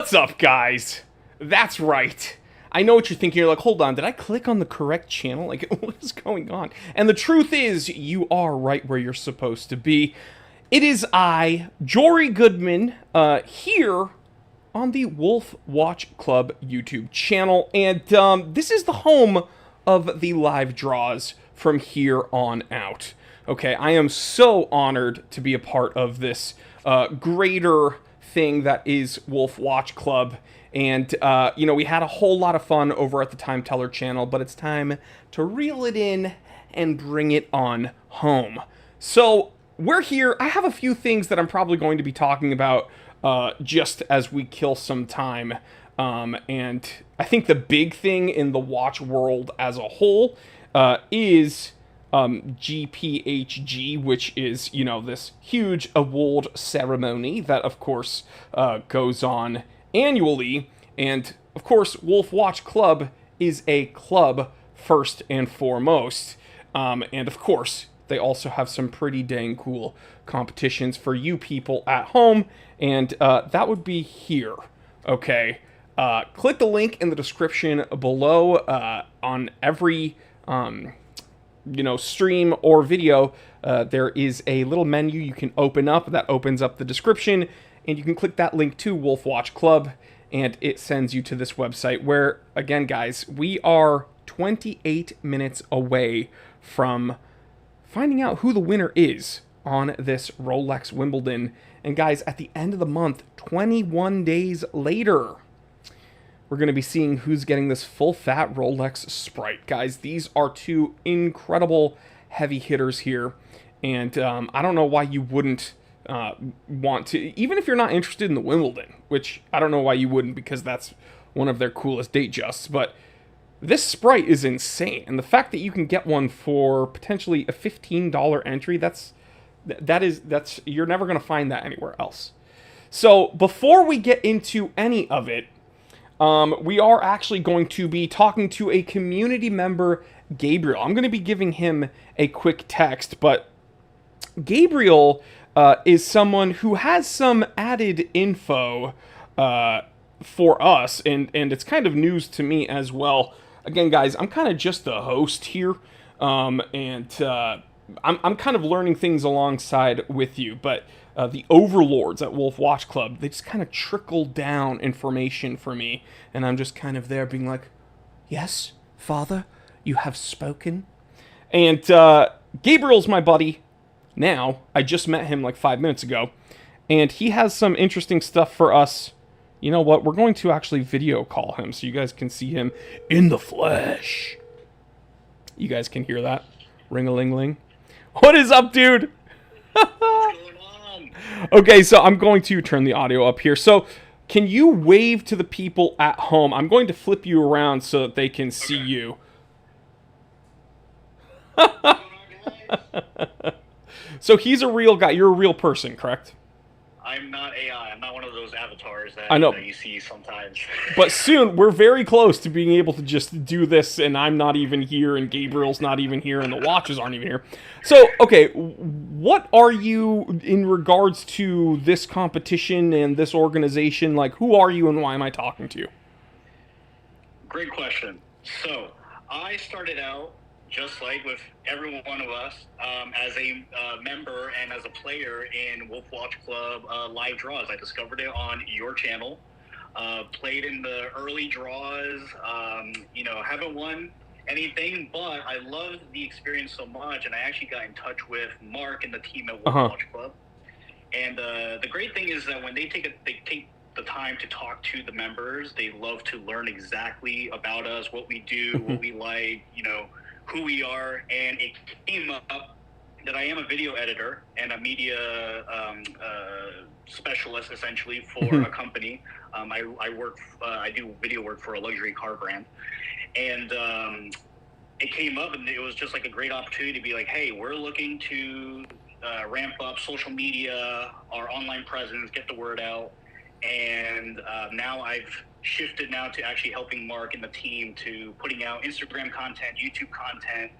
What's up, guys? That's right. I know what you're thinking. You're like, hold on, did I click on the correct channel? Like, what is going on? And the truth is, you are right where you're supposed to be. It is I, Jory Goodman, here on the Wolf Watch Club YouTube channel. And this is the home of the live draws from here on out. Okay, I am so honored to be a part of this greater thing that is Wolf Watch Club. And, we had a whole lot of fun over at the Time Teller channel, but it's time to reel it in and bring it on home. So, we're here. I have a few things that I'm probably going to be talking about just as we kill some time. And I think the big thing in the watch world as a whole is GPHG, which is, this huge award ceremony that, of course, goes on annually. And, of course, Wolf Watch Club is a club first and foremost. And, of course, they also have some pretty dang cool competitions for you people at home. And that would be here. Okay. Click the link in the description below on every stream or video. There is a little menu you can open up that opens up the description, and you can click that link to Wolf Watch Club, and it sends you to this website where, again, guys, we are 28 minutes away from finding out who the winner is on this Rolex Wimbledon. And guys, at the end of the month, 21 days later, we're going to be seeing who's getting this full-fat Rolex Sprite. Guys, these are two incredible heavy hitters here. And I don't know why you wouldn't want to, even if you're not interested in the Wimbledon, which I don't know why you wouldn't, because that's one of their coolest date justs. But this Sprite is insane. And the fact that you can get one for potentially a $15 entry, that's you're never going to find that anywhere else. So before we get into any of it, we are actually going to be talking to a community member, Gabriel. I'm going to be giving him a quick text, but Gabriel is someone who has some added info for us, and it's kind of news to me as well. Again, guys, I'm kind of just the host here, and I'm kind of learning things alongside with you, but the overlords at Wolf Watch Club, they just kind of trickle down information for me, and I'm just kind of there being like, yes, Father, you have spoken. And Gabriel's my buddy now. I just met him like 5 minutes ago, and he has some interesting stuff for us. You know what? We're going to actually video call him so you guys can see him in the flesh. You guys can hear that? Ring-a-ling-ling. What is up, dude? What's going on? Okay, so I'm going to turn the audio up here. So, can you wave to the people at home? I'm going to flip you around so that they can see you. What's going on, guys? So, he's a real guy. You're a real person, correct? I'm not AI. I'm not one of those avatars I know. that you see sometimes. But soon, we're very close to being able to just do this, and I'm not even here, and Gabriel's not even here, and the watches aren't even here. So, okay, what are you, in regards to this competition and this organization, like, who are you and why am I talking to you? Great question. So, I started out, just like with every one of us, as a member and as a player in Wolf Watch Club live draws. I discovered it on your channel, played in the early draws, haven't won anything, but I loved the experience so much, and I actually got in touch with Mark and the team at Wolf Watch Club. And the great thing is that when they take the time to talk to the members, they love to learn exactly about us, what we do, what we like, who we are. And it came up that I am a video editor and a media specialist, essentially, for a company. I do video work for a luxury car brand. And it came up, and it was just like a great opportunity to be like, hey, we're looking to ramp up social media, our online presence, get the word out. And now I've shifted now to actually helping Mark and the team to putting out Instagram content, YouTube content,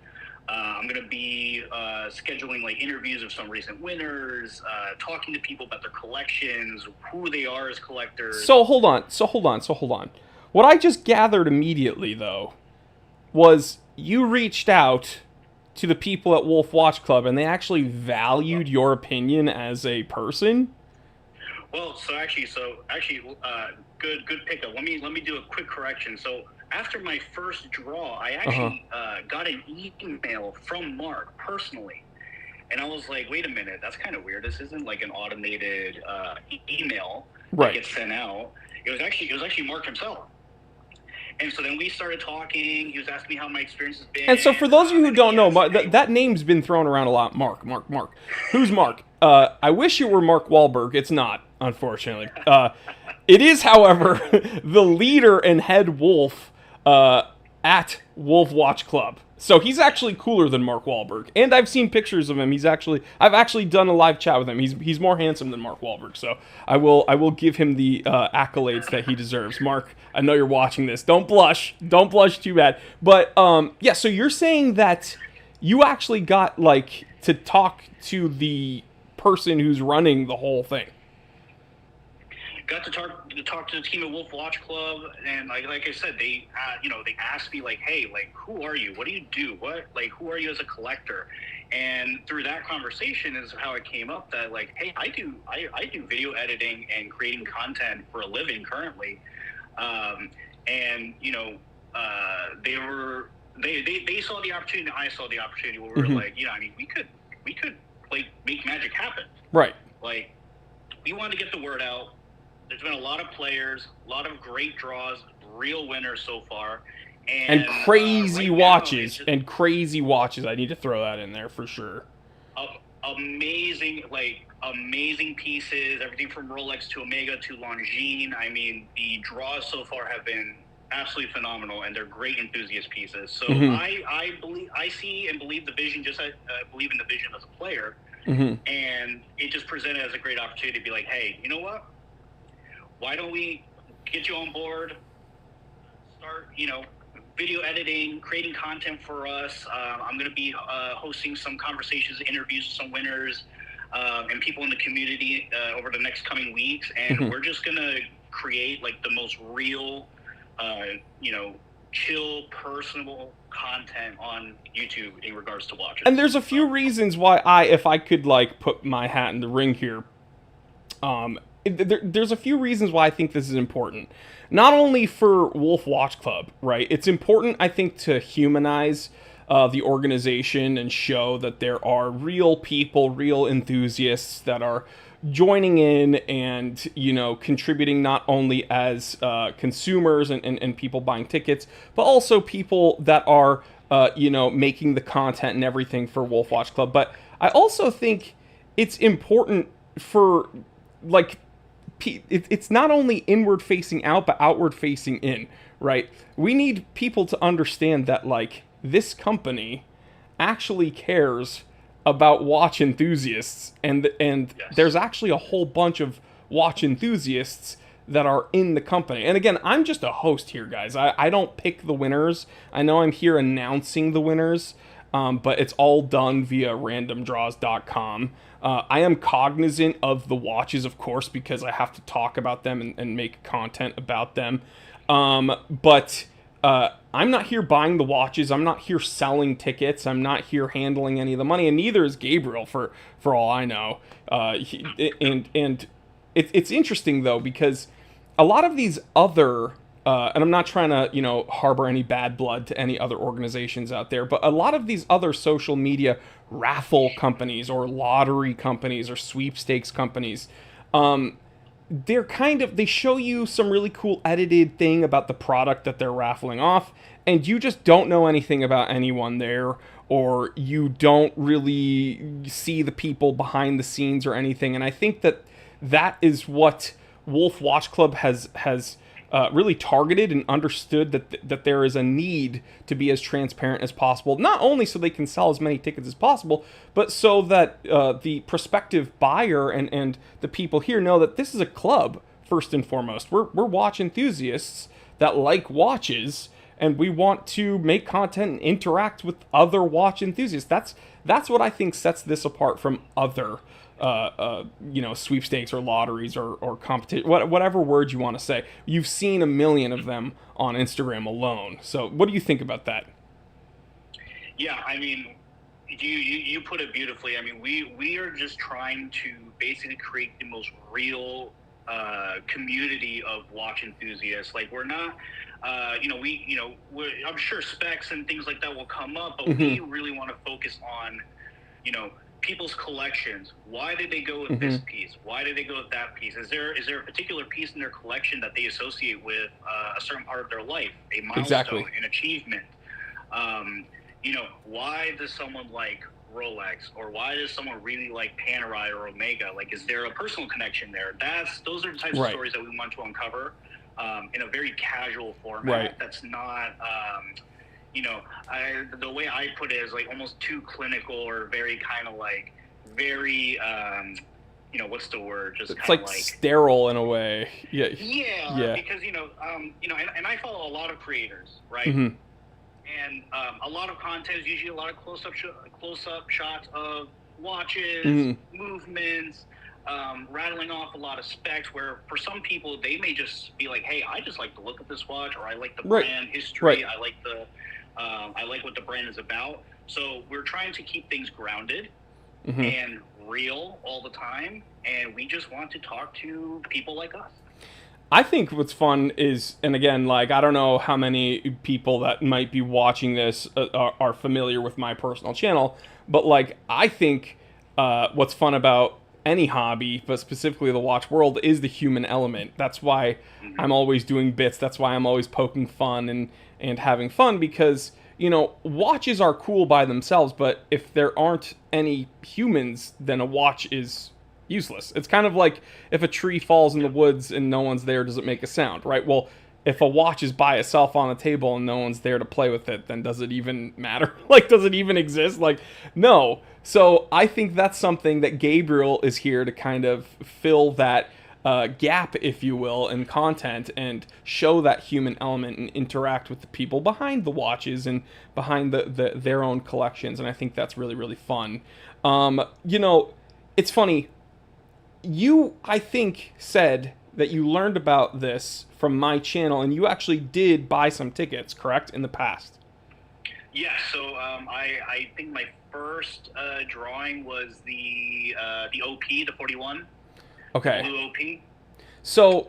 I'm going to be scheduling like interviews of some recent winners, talking to people about their collections, who they are as collectors. So hold on. What I just gathered immediately, though, was you reached out to the people at Wolf Watch Club, and they actually valued your opinion as a person. Well, good pickup. Let me do a quick correction. So after my first draw, I actually got an email from Mark personally, and I was like, wait a minute, that's kind of weird. This isn't like an automated email that gets sent out. It was actually Mark himself. And so then we started talking. He was asking me how my experience has been. And so for those of you who don't know, that name's been thrown around a lot. Mark. Who's Mark? I wish it were Mark Wahlberg. It's not, unfortunately. It is, however, the leader and head wolf at Wolf Watch Club. So he's actually cooler than Mark Wahlberg. And I've seen pictures of him. I've actually done a live chat with him. He's more handsome than Mark Wahlberg. So I will give him the accolades that he deserves. Mark, I know you're watching this. Don't blush. Don't blush too bad. But yeah, so you're saying that you actually got like to talk to the person who's running the whole thing. Got to talk to the team at Wolf Watch Club, and like I said, they they asked me like, hey, like, who are you? What do you do? Who are you as a collector? And through that conversation is how it came up that like, hey, I do video editing and creating content for a living currently, and they saw the opportunity, and I saw the opportunity where we were like, we could like make magic happen, right? Like, we wanted to get the word out. There's been a lot of players, a lot of great draws, real winners so far. And crazy watches. And crazy watches. I need to throw that in there for sure. Amazing pieces, everything from Rolex to Omega to Longines. I mean, the draws so far have been absolutely phenomenal, and they're great enthusiast pieces. So I see and believe the vision, just I believe in the vision as a player. And it just presented as a great opportunity to be like, hey, you know what? Why don't we get you on board, start, video editing, creating content for us. I'm going to be hosting some conversations, interviews with some winners and people in the community over the next coming weeks. And we're just going to create like the most real, chill, personable content on YouTube in regards to watches. And there's a few reasons why if I could like put my hat in the ring here, there's a few reasons why I think this is important. Not only for Wolf Watch Club, right? It's important, I think, to humanize the organization and show that there are real people, real enthusiasts that are joining in and, contributing not only as consumers and people buying tickets, but also people that are, making the content and everything for Wolf Watch Club. But I also think it's important for, like, it's not only inward facing out, but outward facing in, right? We need people to understand that, like, this company actually cares about watch enthusiasts, and there's actually a whole bunch of watch enthusiasts that are in the company. And again, I'm just a host here, guys. I don't pick the winners. I know I'm here announcing the winners, but it's all done via randomdraws.com. I am cognizant of the watches, of course, because I have to talk about them and make content about them. But I'm not here buying the watches. I'm not here selling tickets. I'm not here handling any of the money, and neither is Gabriel, for all I know. And it's interesting, though, because a lot of these other... and I'm not trying to, harbor any bad blood to any other organizations out there, but a lot of these other social media raffle companies or lottery companies or sweepstakes companies, they show you some really cool edited thing about the product that they're raffling off, and you just don't know anything about anyone there, or you don't really see the people behind the scenes or anything. And I think that is what Wolf Watch Club has really targeted and understood, that there is a need to be as transparent as possible, not only so they can sell as many tickets as possible, but so that the prospective buyer and the people here know that this is a club, first and foremost. We're watch enthusiasts that like watches, and we want to make content and interact with other watch enthusiasts. That's what I think sets this apart from other sweepstakes or lotteries or competition, whatever word you want to say. You've seen a million of them on Instagram alone. So what do you think about that? Yeah, I mean, you put it beautifully. I mean, we are just trying to basically create the most real community of watch enthusiasts. Like, we're not, I'm sure specs and things like that will come up, but we really want to focus on, people's collections. Why did they go with this piece? Why did they go with that piece? Is there a particular piece in their collection that they associate with a certain part of their life, a milestone, an achievement? Why does someone like Rolex, or why does someone really like Panerai or Omega? Like, is there a personal connection there? Those are the types of stories that we want to uncover in a very casual format. That's not, the way I put it is like almost too clinical, or very kind of like very, what's the word? Just it's like sterile in a way. Yeah. Because and I follow a lot of creators, right? And a lot of content is usually a lot of close-up shots of watches, movements, rattling off a lot of specs, where for some people, they may just be like, hey, I just like the look of this watch, or I like the brand history, I like what the brand is about. So we're trying to keep things grounded and real all the time, and we just want to talk to people like us. I think what's fun is, and again, like, I don't know how many people that might be watching this are familiar with my personal channel, but like, I think what's fun about any hobby, but specifically the watch world, is the human element. That's why I'm always doing bits. That's why I'm always poking fun and having fun, because, watches are cool by themselves, but if there aren't any humans, then a watch is useless. It's kind of like if a tree falls in the woods and no one's there, does it make a sound, right? Well, if a watch is by itself on a table and no one's there to play with it, then does it even matter? Like, does it even exist? Like, no. So I think that's something that Gabriel is here to kind of fill that gap, if you will, in content, and show that human element and interact with the people behind the watches and behind their own collections. And I think that's really, really fun. It's funny. You, I think, said that you learned about this from my channel, and you actually did buy some tickets, correct, in the past? Yeah, so I think my first drawing was the OP, the 41. Okay. Blue OP. So,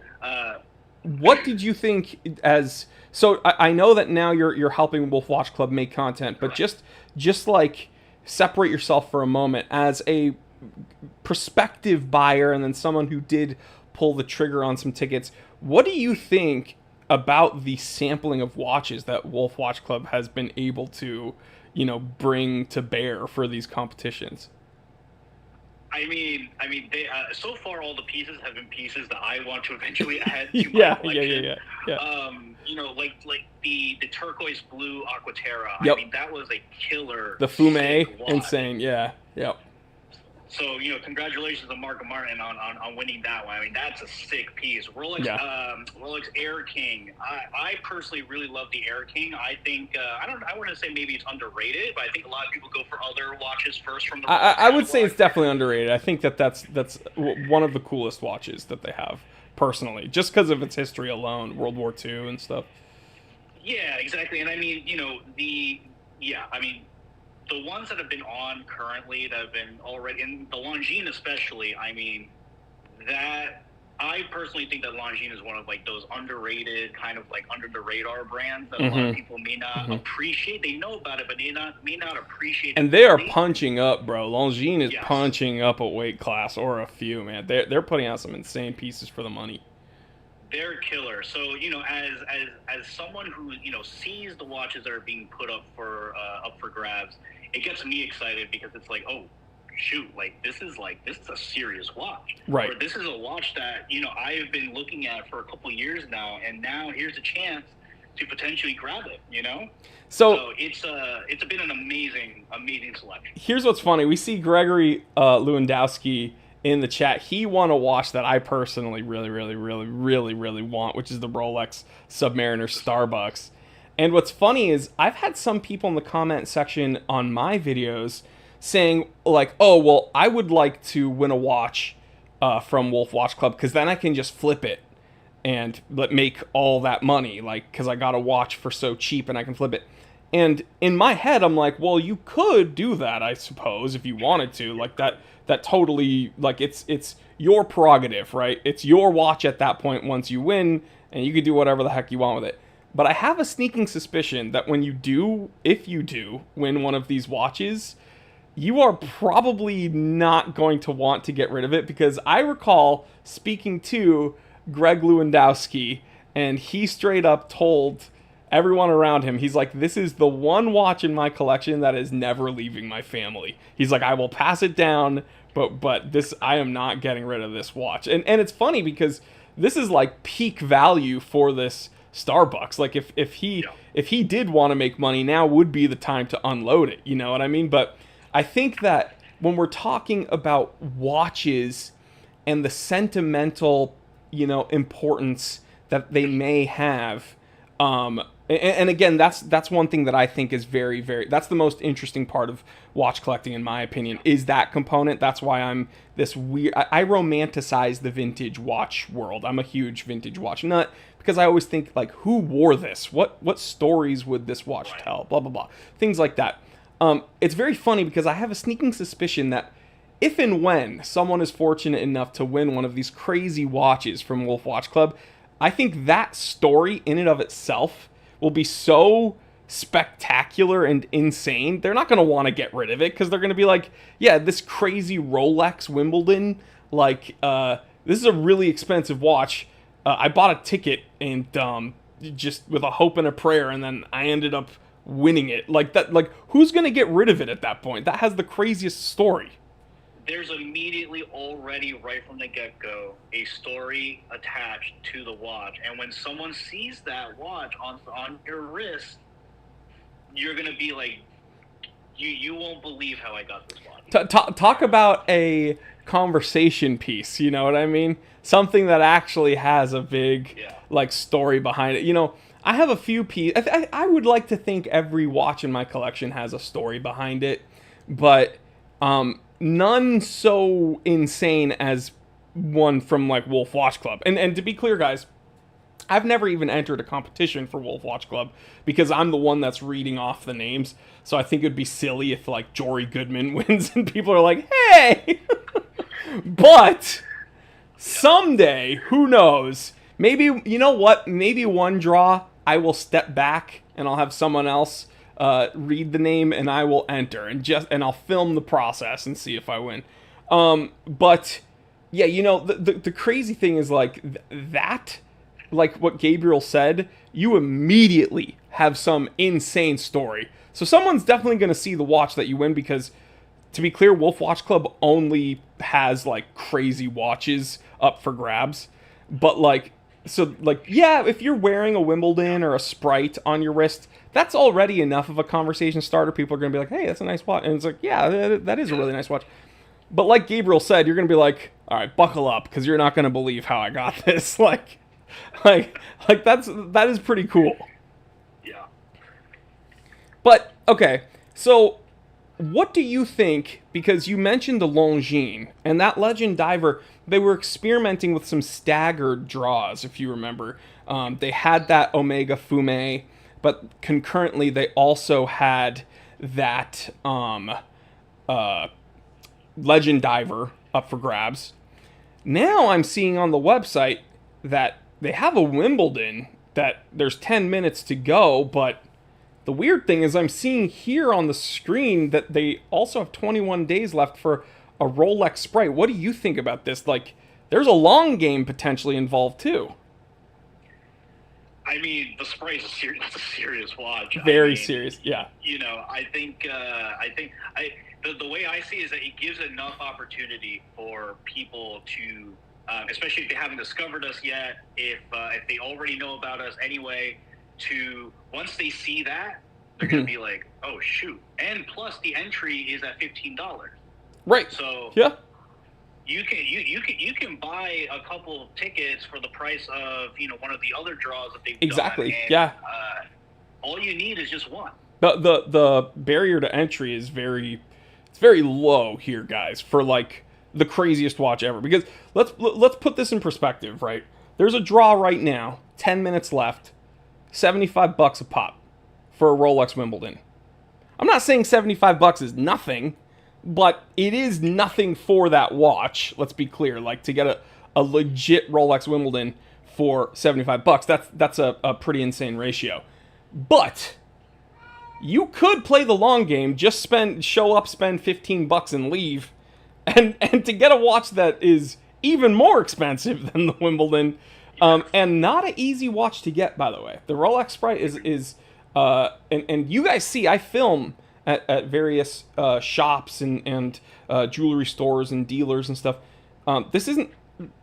what did you think as... So, I know that now you're helping Wolf Watch Club make content, but just like, separate yourself for a moment as a prospective buyer and then someone who did pull the trigger on some tickets. What do you think about the sampling of watches that Wolf Watch Club has been able to, bring to bear for these competitions? I mean, they so far all the pieces have been pieces that I want to eventually add to my collection. Yeah. Like the turquoise blue Aquaterra. Yep. I mean, that was a killer. The Fume, insane. Yeah. Yep. So, congratulations to Mark and Martin on winning that one. I mean, that's a sick piece. Rolex Air King. I personally really love the Air King. I think I wouldn't say maybe it's underrated, but I think a lot of people go for other watches first from the Rolex. I would say it's definitely underrated. I think that's one of the coolest watches that they have, personally, just because of its history alone, World War II and stuff. Yeah, exactly. And I mean, the ones that have been on currently, that have been already, and the Longines especially, I mean, that I personally think that Longines is one of like those underrated, kind of like under the radar brands that a lot of people may not appreciate. They know about it, but they may not appreciate it. And they are punching up, bro. Longines is punching up a weight class or a few, man. They're putting out some insane pieces for the money. They're killer. So, as someone who, sees the watches that are being put up for grabs, it gets me excited, because it's like, oh, shoot, this is a serious watch. Right. Or this is a watch that, I've been looking at for a couple of years now, and now here's a chance to potentially grab it, So it's been an amazing selection. Here's what's funny. We see Gregory Lewandowski in the chat. He won a watch that I personally really, really, really, really, really want, which is the Rolex Submariner Starbucks. And what's funny is I've had some people in the comment section on my videos saying like, "Oh, well, I would like to win a watch from Wolf Watch Club because then I can just flip it and make all that money, like because I got a watch for so cheap and I can flip it." And in my head, I'm like, "Well, you could do that, I suppose, if you wanted to. Like that totally like it's your prerogative, right? It's your watch at that point once you win, and you can do whatever the heck you want with it." But I have a sneaking suspicion that when you do, if you do win one of these watches, you are probably not going to want to get rid of it, because I recall speaking to Greg Lewandowski, and he straight up told everyone around him, he's like, "This is the one watch in my collection that is never leaving my family." He's like, "I will pass it down, but this, I am not getting rid of this watch." And it's funny because this is like peak value for this Starbucks. Like if he did want to make money, now would be the time to unload it. You know what I mean? But I think that when we're talking about watches and the sentimental, importance that they may have, and again, that's one thing that I think is very, very, that's the most interesting part of watch collecting, in my opinion, is that component. That's why I'm this weird, I romanticize the vintage watch world. I'm a huge vintage watch nut, because I always think, like, who wore this? What stories would this watch tell? Blah, blah, blah. Things like that. It's very funny because I have a sneaking suspicion that if and when someone is fortunate enough to win one of these crazy watches from Wolf Watch Club, I think that story in and of itself will be so spectacular and insane. They're not going to want to get rid of it because they're going to be like, yeah, this crazy Rolex Wimbledon, like, this is a really expensive watch. I bought a ticket and just with a hope and a prayer, and then I ended up winning it. Like that. Like, who's going to get rid of it at that point? That has the craziest story. There's immediately already, right from the get-go, a story attached to the watch. And when someone sees that watch on your wrist, you're going to be like, you won't believe how I got this watch. Talk about a conversation piece, you know what I mean? Something that actually has a big, like, story behind it. I have a few pieces. I would like to think every watch in my collection has a story behind it, but none so insane as one from, like, Wolf Watch Club. And to be clear, guys, I've never even entered a competition for Wolf Watch Club because I'm the one that's reading off the names. So I think it'd be silly if, like, Jory Goodman wins and people are like, "Hey!" But someday, who knows? Maybe, you know what? Maybe one draw, I will step back and I'll have someone else read the name and I will enter and I'll film the process and see if I win. But yeah, the crazy thing is, like, that, like what Gabriel said, you immediately have some insane story. So someone's definitely going to see the watch that you win, because, to be clear, Wolf Watch Club only has, like, crazy watches up for grabs. But, like, so, like, yeah, if you're wearing a Wimbledon or a Sprite on your wrist, that's already enough of a conversation starter. People are going to be like, "Hey, that's a nice watch." And it's like, yeah, that is a really nice watch. But like Gabriel said, you're going to be like, "All right, buckle up, because you're not going to believe how I got this." Like that is pretty cool. Yeah. But, okay, so what do you think, because you mentioned the Longines, and that Legend Diver, they were experimenting with some staggered draws, if you remember. They had that Omega Fume, but concurrently they also had that Legend Diver up for grabs. Now I'm seeing on the website that they have a Wimbledon that there's 10 minutes to go, but the weird thing is I'm seeing here on the screen that they also have 21 days left for a Rolex Sprite. What do you think about this? Like, there's a long game potentially involved too. I mean, the Sprite's that's a serious watch. Very serious, yeah. I think the way I see it is that it gives enough opportunity for people to, especially if they haven't discovered us yet, if they already know about us anyway, to, once they see that, they're going to be like, "Oh, shoot." And plus, the entry is at $15. Right. So yeah, you can buy a couple of tickets for the price of one of the other draws that they've exactly. done. And, yeah. all you need is just one. The barrier to entry is very low here, guys, for like the craziest watch ever. Because let's put this in perspective, right? There's a draw right now, 10 minutes left, $75 a pop for a Rolex Wimbledon. I'm not saying $75 is nothing, but it is nothing for that watch. Let's be clear. Like, to get a legit Rolex Wimbledon for $75, that's a pretty insane ratio. But you could play the long game, just show up, spend $15 and leave, and to get a watch that is even more expensive than the Wimbledon, and not an easy watch to get, by the way. The Rolex Sprite is and you guys see, I film at various shops and jewelry stores and dealers and stuff. This isn't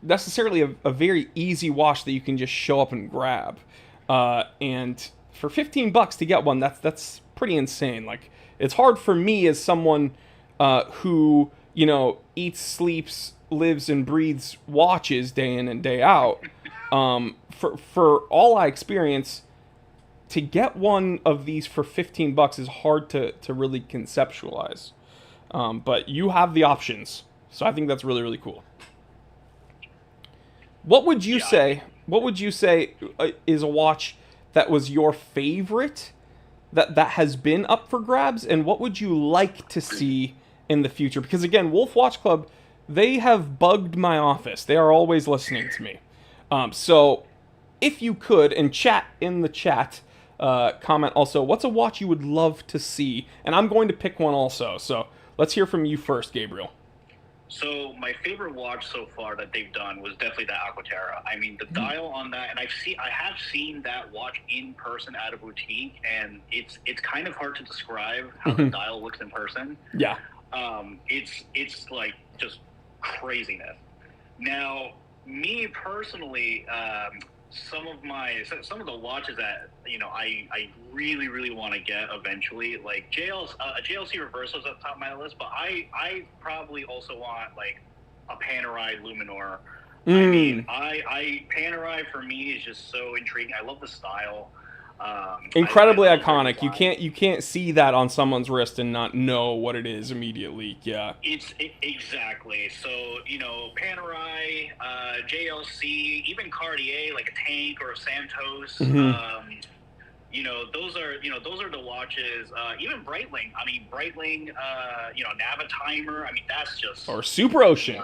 necessarily a very easy watch that you can just show up and grab. And for $15 to get one, that's pretty insane. Like, it's hard for me as someone who, you know, eats, sleeps, lives, and breathes watches day in and day out. For all I experience, to get one of these for $15 is hard to really conceptualize. But you have the options, so I think that's really, really cool. What would you say? What would you say is a watch that was your favorite that has been up for grabs, and what would you like to see in the future? Because again, Wolf Watch Club, they have bugged my office. They are always listening to me. So if you could, and chat in the chat, comment also, what's a watch you would love to see? And I'm going to pick one also. So let's hear from you first, Gabriel. So my favorite watch so far that they've done was definitely the Aquaterra. I mean, the dial on that, and I have seen that watch in person at a boutique, and it's kind of hard to describe how the dial looks in person. Yeah. It's like just craziness. Now, me personally, some of the watches that, you know, I really, really want to get eventually, like JLC Reverso is at the top of my list, but I probably also want like a Panerai Luminor. I mean, Panerai for me is just so intriguing. I love the style. Incredibly iconic. You can't see that on someone's wrist and not know what it is immediately. Yeah. Exactly. So, you know, Panerai, JLC, even Cartier, like a Tank or a Santos. You know, those are the watches. Even Breitling. I mean, Breitling. You know, Navitimer. I mean, that's just, or Super Ocean.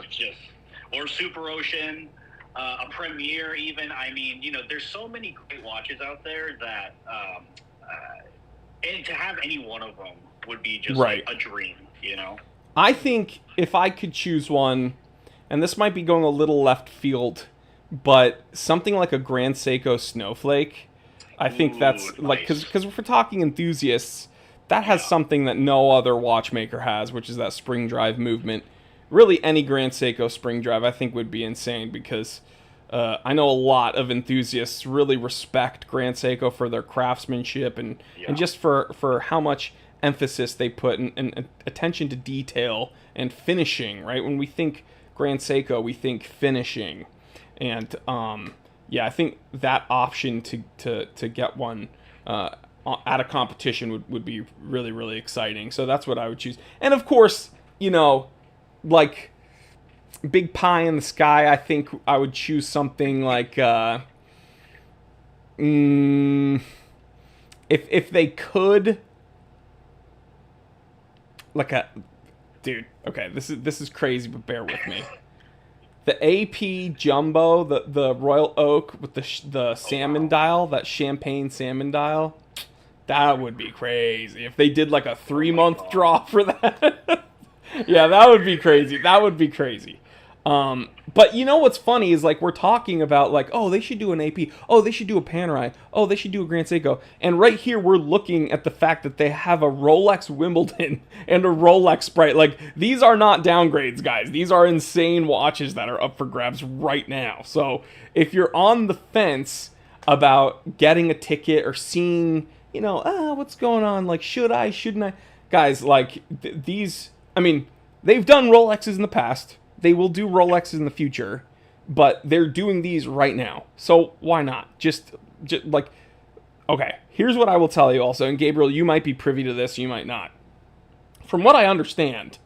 Or Super Ocean. A Premier, even. I mean, you know, there's so many great watches out there that, and to have any one of them would be just like a dream, you know? I think if I could choose one, and this might be going a little left field, but something like a Grand Seiko Snowflake, I think that's nice. Like, because if we're talking enthusiasts, that has something that no other watchmaker has, which is that spring drive movement. Really, any Grand Seiko spring drive, I think, would be insane, because I know a lot of enthusiasts really respect Grand Seiko for their craftsmanship and just for how much emphasis they put and attention to detail and finishing, right? When we think Grand Seiko, we think finishing. And, I think that option to get one at a competition would be really, really exciting. So that's what I would choose. And, of course, you know, like big pie in the sky, I think I would choose something like if they could, like okay, this is crazy, but bear with me. The AP Jumbo, the Royal Oak with the salmon dial, that champagne salmon dial, that would be crazy if they did like a 3-month draw for that. Yeah, that would be crazy. That would be crazy. But you know what's funny is, like, we're talking about, like, oh, they should do an AP. Oh, they should do a Panerai. Oh, they should do a Grand Seiko. And right here, we're looking at the fact that they have a Rolex Wimbledon and a Rolex Sprite. Like, these are not downgrades, guys. These are insane watches that are up for grabs right now. So if you're on the fence about getting a ticket or seeing, you know, what's going on? Like, should I, shouldn't I? Guys, like, these... I mean, they've done Rolexes in the past. They will do Rolexes in the future, but they're doing these right now. So why not? Just like, Okay, here's what I will tell you also, and Gabriel, you might be privy to this, you might not. From what I understand,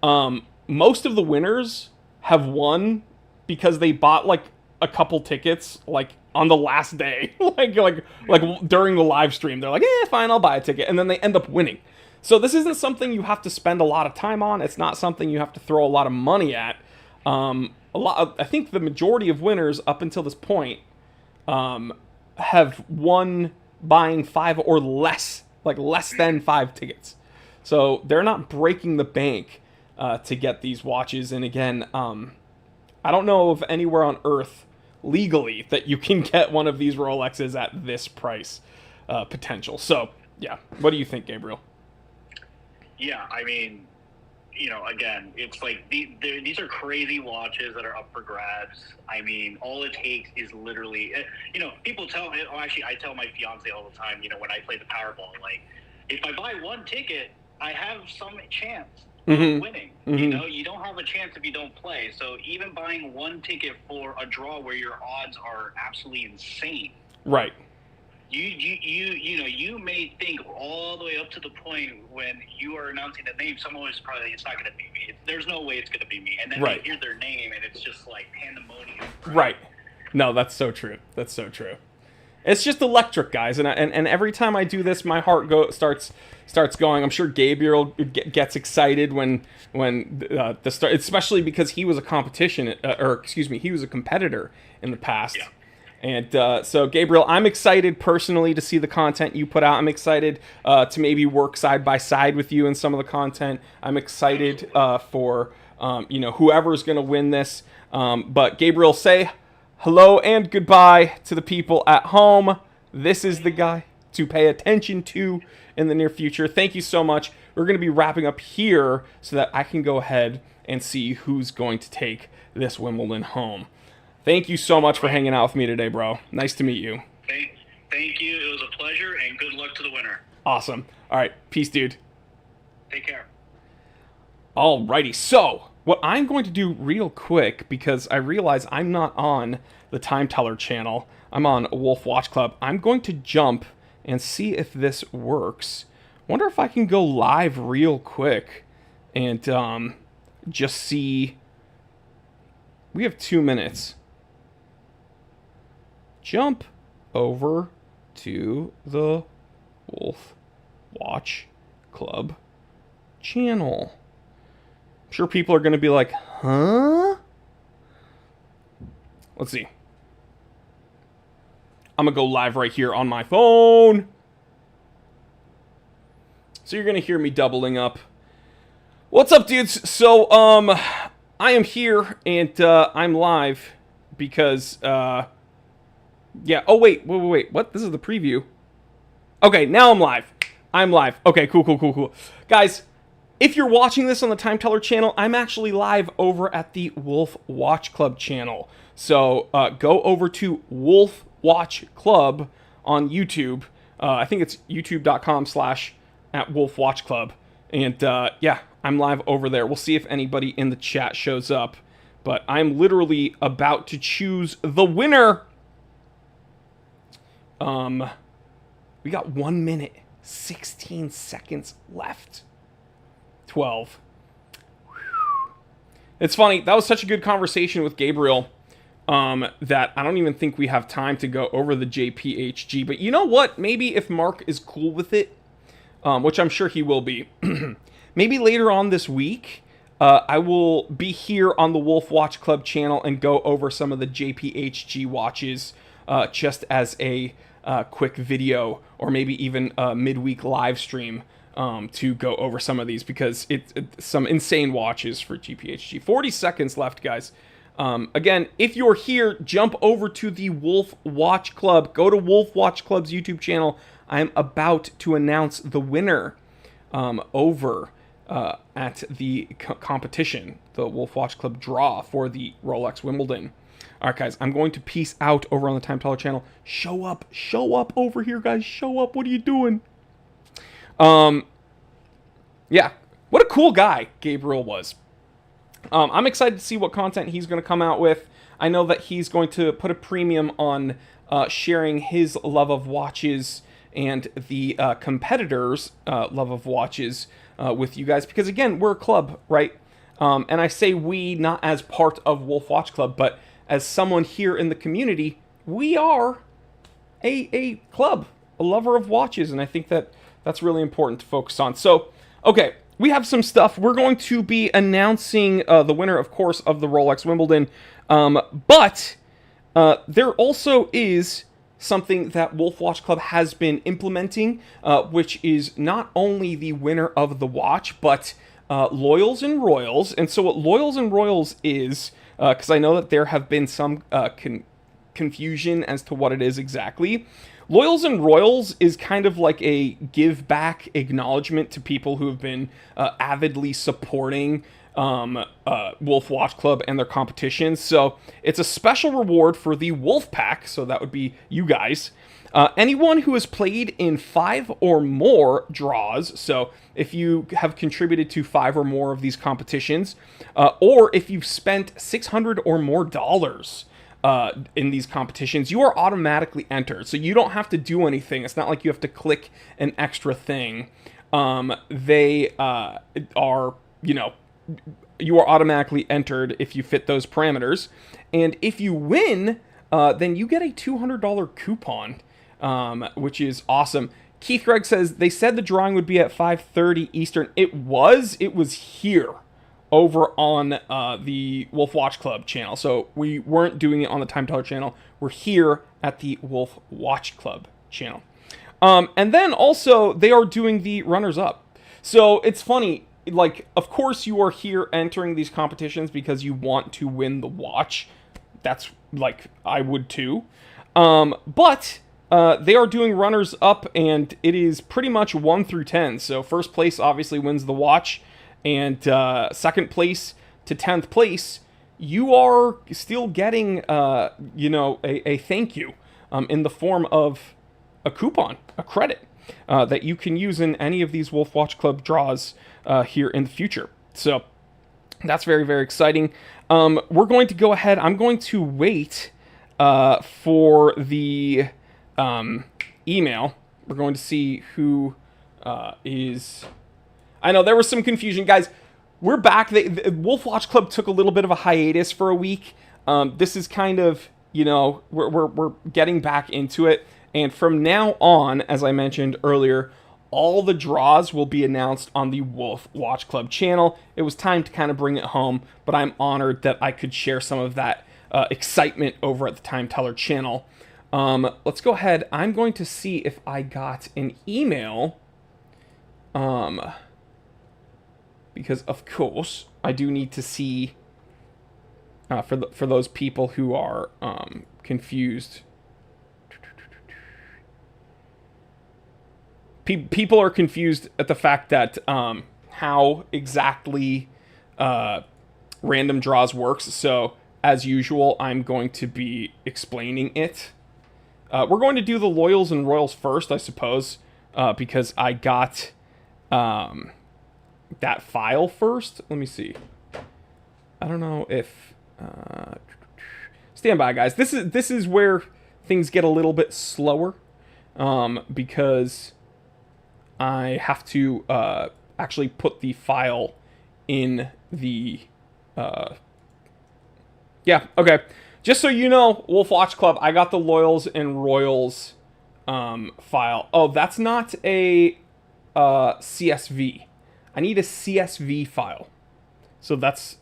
most of the winners have won because they bought like a couple tickets like on the last day, like during the live stream. They're like, fine, I'll buy a ticket, and then they end up winning. So this isn't something you have to spend a lot of time on. It's not something you have to throw a lot of money at. I think the majority of winners up until this point have won buying 5 or less, like less than 5 tickets. So they're not breaking the bank to get these watches. And again, I don't know of anywhere on Earth legally that you can get one of these Rolexes at this price potential. So yeah, what do you think, Gabriel? Yeah, I mean, again, it's like these are crazy watches that are up for grabs. I mean, all it takes is literally, people tell me, actually, I tell my fiance all the time, when I play the Powerball, like, if I buy one ticket, I have some chance of winning. Mm-hmm. You don't have a chance if you don't play. So even buying one ticket for a draw where your odds are absolutely insane. Right. You may think all the way up to the point when you are announcing the name, someone is probably, it's not going to be me. There's no way it's going to be me. And then they hear their name, and it's just like pandemonium. Right. No, that's so true. That's so true. It's just electric, guys. And every time I do this, my heart starts going. I'm sure Gabriel gets excited when the start, especially because he was a he was a competitor in the past. Yeah. And so, Gabriel, I'm excited personally to see the content you put out. I'm excited to maybe work side by side with you in some of the content. I'm excited for whoever's going to win this. But Gabriel, say hello and goodbye to the people at home. This is the guy to pay attention to in the near future. Thank you so much. We're going to be wrapping up here so that I can go ahead and see who's going to take this Wimbledon home. Thank you so much for hanging out with me today, bro. Nice to meet you. Thank you. It was a pleasure, and good luck to the winner. Awesome. All right. Peace, dude. Take care. Alrighty. So, what I'm going to do real quick, because I realize I'm not on the Time Teller channel. I'm on Wolf Watch Club. I'm going to jump and see if this works. Wonder if I can go live real quick and just see. We have 2 minutes. Jump over to the Wolf Watch Club channel. I'm sure people are going to be like, huh? Let's see. I'm going to go live right here on my phone. So you're going to hear me doubling up. What's up, dudes? So, I am here and I'm live because, yeah. Oh, wait. What? This is the preview. Okay, now I'm live. I'm live. Okay, cool. Guys, if you're watching this on the Time Teller channel, I'm actually live over at the Wolf Watch Club channel. So go over to Wolf Watch Club on YouTube. I think it's youtube.com/@Wolf Watch Club. And yeah, I'm live over there. We'll see if anybody in the chat shows up. But I'm literally about to choose the winner. We got 1 minute, 16 seconds left. 12. It's funny. That was such a good conversation with Gabriel that I don't even think we have time to go over the JPHG. But you know what? Maybe if Mark is cool with it, which I'm sure he will be, maybe later on this week, I will be here on the Wolf Watch Club channel and go over some of the JPHG watches just as a quick video, or maybe even a midweek live stream to go over some of these, because it's some insane watches for JPHG. 40 seconds left, guys. Again, if you're here, jump over to the Wolf Watch Club. Go to Wolf Watch Club's YouTube channel. I'm about to announce the winner over at the competition, the Wolf Watch Club draw for the Rolex Wimbledon. All right, guys, I'm going to peace out over on the Time Teller channel. Show up over here, guys. Show up. What are you doing? Yeah, what a cool guy Gabriel was. I'm excited to see what content he's going to come out with. I know that he's going to put a premium on sharing his love of watches and the competitors' love of watches with you guys. Because, again, we're a club, right? And I say we not as part of Wolf Watch Club, but as someone here in the community, we are a club, a lover of watches, and I think that that's really important to focus on. So, okay, we have some stuff. We're going to be announcing the winner, of course, of the Rolex Wimbledon, but there also is something that Wolf Watch Club has been implementing, which is not only the winner of the watch, but Loyals and Royals. And so what Loyals and Royals is, because I know that there have been some confusion as to what it is exactly. Loyals and Royals is kind of like a give back acknowledgement to people who have been avidly supporting Wolf Watch Club and their competitions. So it's a special reward for the Wolf Pack, so that would be you guys. Anyone who has played in 5 or more draws, so if you have contributed to 5 or more of these competitions, or if you've spent $600 or more in these competitions, you are automatically entered. So you don't have to do anything. It's not like you have to click an extra thing. They are, you are automatically entered if you fit those parameters. And if you win, then you get a $200 coupon, which is awesome. Keith Gregg says, they said the drawing would be at 5:30 Eastern. It was here over on the Wolf Watch Club channel. So we weren't doing it on the Time Teller channel. We're here at the Wolf Watch Club channel. And then also, they are doing the runners-up. So it's funny, like, of course you are here entering these competitions because you want to win the watch. That's, like, I would too. But they are doing runners-up, and it is pretty much 1 through 10. So first place obviously wins the watch, and second place to 10th place, you are still getting, a thank you in the form of a coupon, a credit, that you can use in any of these Wolf Watch Club draws here in the future. So that's very, very exciting. We're going to go ahead. I'm going to wait for the email. We're going to see who is... I know there was some confusion, guys. We're back. The Wolf Watch Club took a little bit of a hiatus for a week. This is kind of, we're getting back into it. And from now on, as I mentioned earlier, all the draws will be announced on the Wolf Watch Club channel. It was time to kind of bring it home, but I'm honored that I could share some of that excitement over at the Time Teller channel. Let's go ahead. I'm going to see if I got an email. Because of course I do need to see for those people who are confused. People are confused at the fact that how exactly random draws works. So as usual, I'm going to be explaining it. We're going to do the Loyals and Royals first, I suppose, because I got that file first. Let me see. I don't know if stand by, guys. This is where things get a little bit slower, because I have to actually put the file in the yeah, okay. Just so you know, Wolf Watch Club, I got the Loyals and Royals file. Oh, that's not a CSV. I need a CSV file. So that's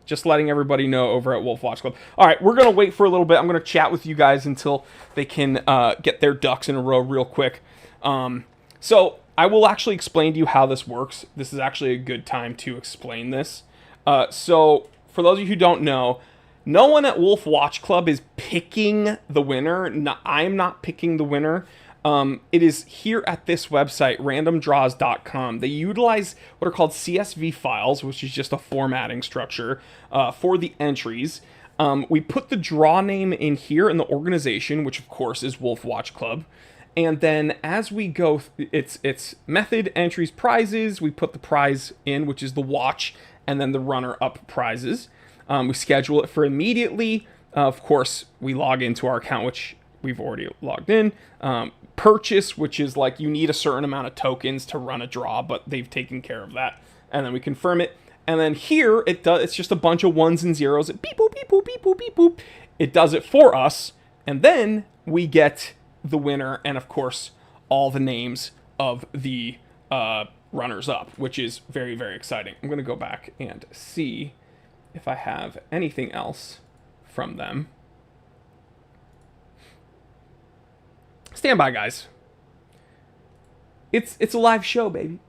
just letting everybody know over at Wolf Watch Club. All right, we're going to wait for a little bit. I'm going to chat with you guys until they can get their ducks in a row real quick. So I will actually explain to you how this works. This is actually a good time to explain this. So for those of you who don't know, no one at Wolf Watch Club is picking the winner. No, I'm not picking the winner. It is here at this website, randomdraws.com. They utilize what are called CSV files, which is just a formatting structure for the entries. We put the draw name in here in the organization, which of course is Wolf Watch Club. And then as we go, it's method, entries, prizes. We put the prize in, which is the watch, and then the runner-up prizes. We schedule it for immediately. Of course, we log into our account, which we've already logged in. Purchase, which is like you need a certain amount of tokens to run a draw, but they've taken care of that. And then we confirm it. And then here it's just a bunch of ones and zeros. It beep boop, beep boop, beep boop, beep boop. It does it for us. And then we get the winner and, of course, all the names of the runners-up, which is very, very exciting. I'm going to go back and see if I have anything else from them. Stand by, guys. It's a live show, baby.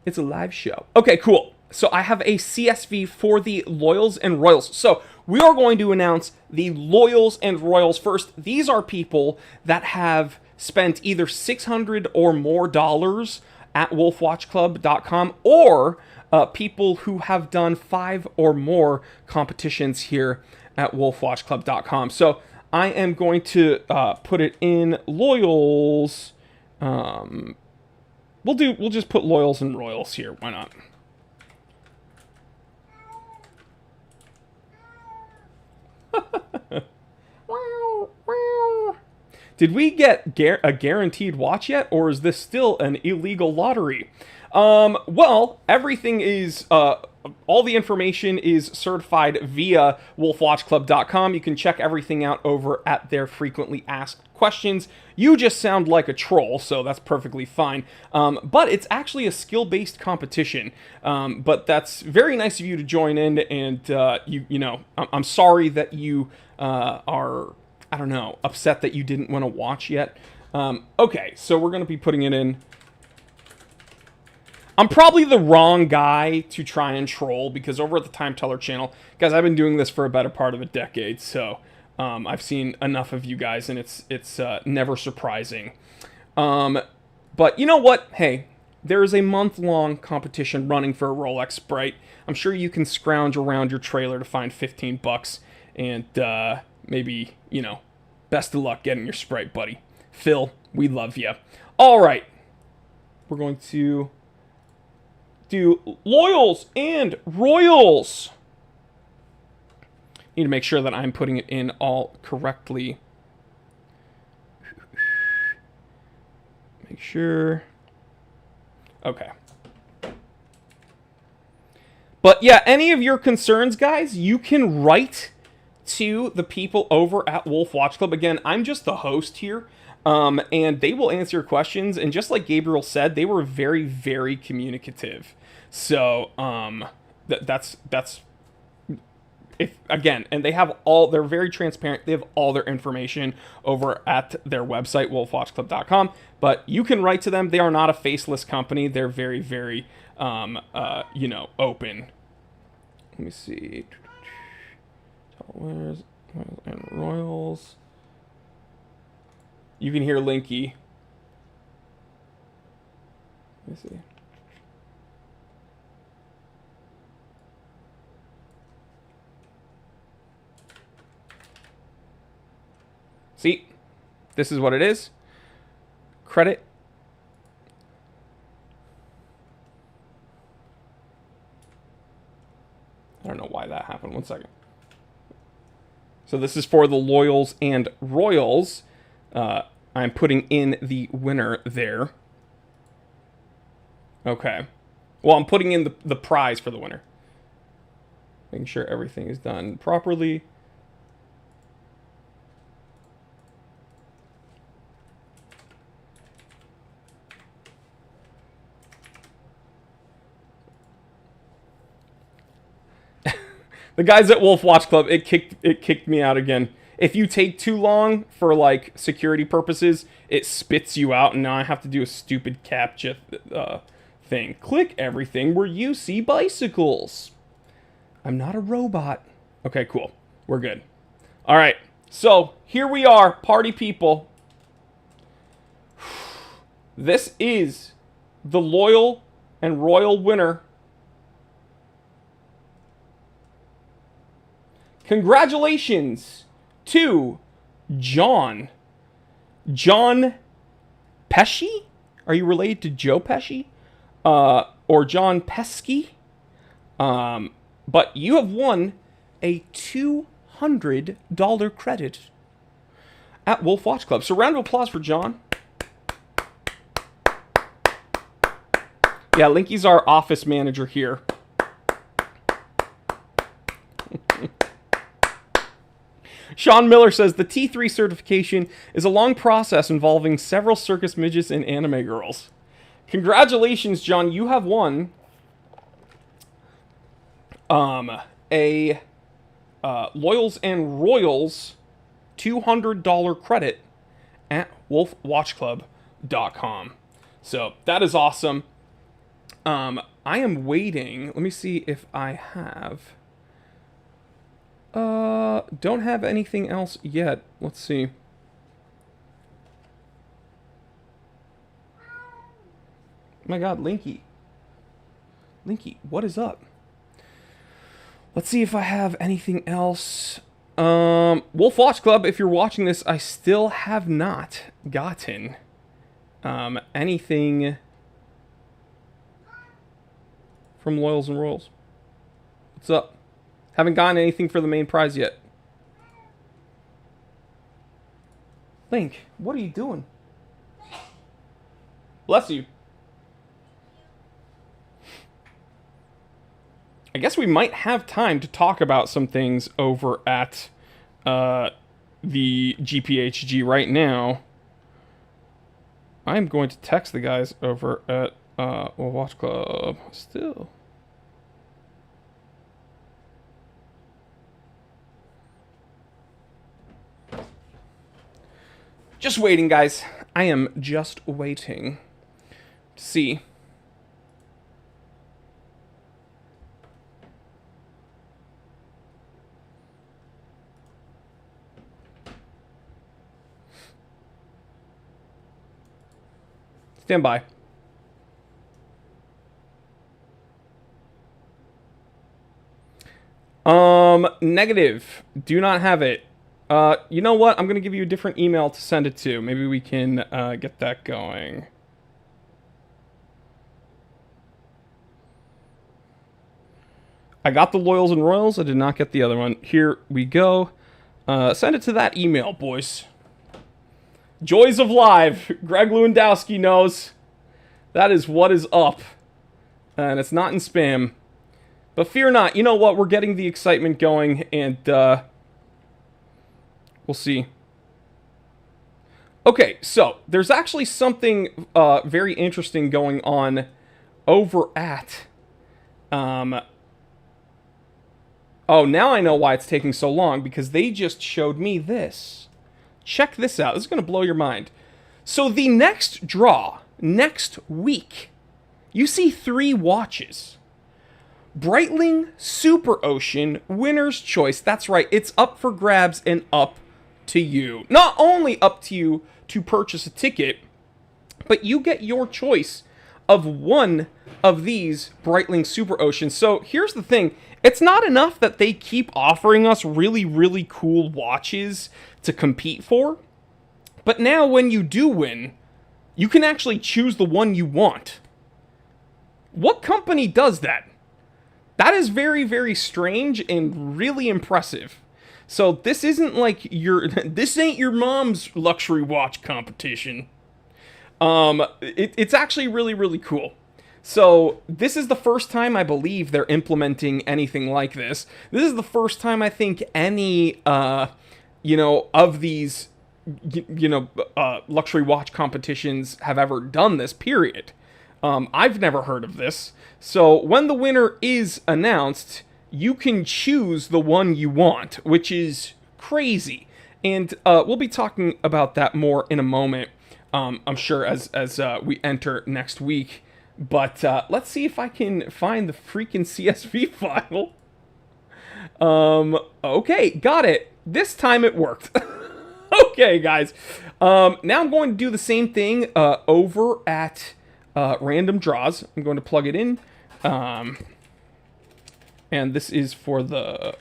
It's a live show. Okay, cool. So I have a CSV for the Loyals and Royals. So we are going to announce the Loyals and Royals first. These are people that have spent either $600 or more at wolfwatchclub.com, or people who have done 5 or more competitions here at wolfwatchclub.com. So I am going to put it in Loyals. We'll just put Loyals and Royals here. Why not? Did we get a guaranteed watch yet, or is this still an illegal lottery? Well, everything is, all the information is certified via wolfwatchclub.com. You can check everything out over at their frequently asked questions. You just sound like a troll, so that's perfectly fine. But it's actually a skill-based competition. But that's very nice of you to join in, and you know, I'm sorry that you are, I don't know, upset that you didn't win a watch yet. Okay, so we're going to be putting it in. I'm probably the wrong guy to try and troll, because over at the Time Teller channel, guys, I've been doing this for a better part of a decade, so I've seen enough of you guys, and it's never surprising. But you know what? Hey, there is a month-long competition running for a Rolex Sprite. I'm sure you can scrounge around your trailer to find 15 bucks, and maybe, you know, best of luck getting your Sprite, buddy. Phil, we love you. All right. We're going to do Loyals and Royals. Need to make sure that I'm putting it in all correctly. Make sure. Okay. But yeah, any of your concerns, guys, you can write to the people over at Wolf Watch Club. Again, I'm just the host here. And they will answer your questions. And just like Gabriel said, they were very, very communicative. So, that's if again, and they have they're very transparent. They have all their information over at their website, wolfwatchclub.com. But you can write to them. They are not a faceless company. They're very, very, you know, open. Let me see. Winners and Royals. You can hear Linky. Let me see. See, this is what it is. Credit. I don't know why that happened. 1 second. So this is for the Loyals and Royals. I'm putting in the winner there. Okay. Well, I'm putting in the prize for the winner. Making sure everything is done properly. The guys at Wolf Watch Club, it kicked me out again. If you take too long for, like, security purposes, it spits you out, and now I have to do a stupid CAPTCHA thing. Click everything where you see bicycles. I'm not a robot. Okay, cool. We're good. All right. So, here we are, party people. This is the Loyal and Royal winner. Congratulations to John. John Pesci? Are you related to Joe Pesci? Or John Pesky? But you have won a $200 credit at Wolf Watch Club. So round of applause for John. Yeah, Linky's our office manager here. Sean Miller says the T3 certification is a long process involving several circus midgets and anime girls. Congratulations, John. You have won a Loyals and Royals $200 credit at wolfwatchclub.com. So that is awesome. I am waiting. Let me see if I have. Don't have anything else yet. Let's see. Oh my God, Linky. Linky, what is up? Let's see if I have anything else. Wolf Watch Club, if you're watching this, I still have not gotten anything from Loyals and Royals. What's up? Haven't gotten anything for the main prize yet. Link, what are you doing? Bless you. I guess we might have time to talk about some things over at the GPHG right now. I'm going to text the guys over at Watch Club still. Just waiting, guys. I am just waiting to see. Stand by. Negative. Do not have it. You know what? I'm going to give you a different email to send it to. Maybe we can get that going. I got the Loyals and Royals. I did not get the other one. Here we go. Send it to that email, boys. Joys of Live. Greg Lewandowski knows. That is what is up. And it's not in spam. But fear not. You know what? We're getting the excitement going. And we'll see. Okay, so there's actually something very interesting going on over at... Oh, now I know why it's taking so long, because they just showed me this. Check this out. This is going to blow your mind. So the next draw, next week, you see 3 watches. Breitling Super Ocean Winner's Choice. That's right. It's up for grabs and up to you. Not only up to you to purchase a ticket, but you get your choice of one of these Breitling Super Oceans. So here's the thing. It's not enough that they keep offering us really, really cool watches to compete for. But now when you do win, you can actually choose the one you want. What company does that? That is very, very strange and really impressive. So this isn't like this ain't your mom's luxury watch competition. It's actually really, really cool. So this is the first time I believe they're implementing anything like this. This is the first time I think any, of these, luxury watch competitions have ever done this, period. I've never heard of this. So when the winner is announced, you can choose the one you want, which is crazy. And we'll be talking about that more in a moment, I'm sure, as we enter next week. But let's see if I can find the freaking CSV file. Okay, got it. This time it worked. Okay, guys. Now I'm going to do the same thing over at Random Draws. I'm going to plug it in. And this is for the...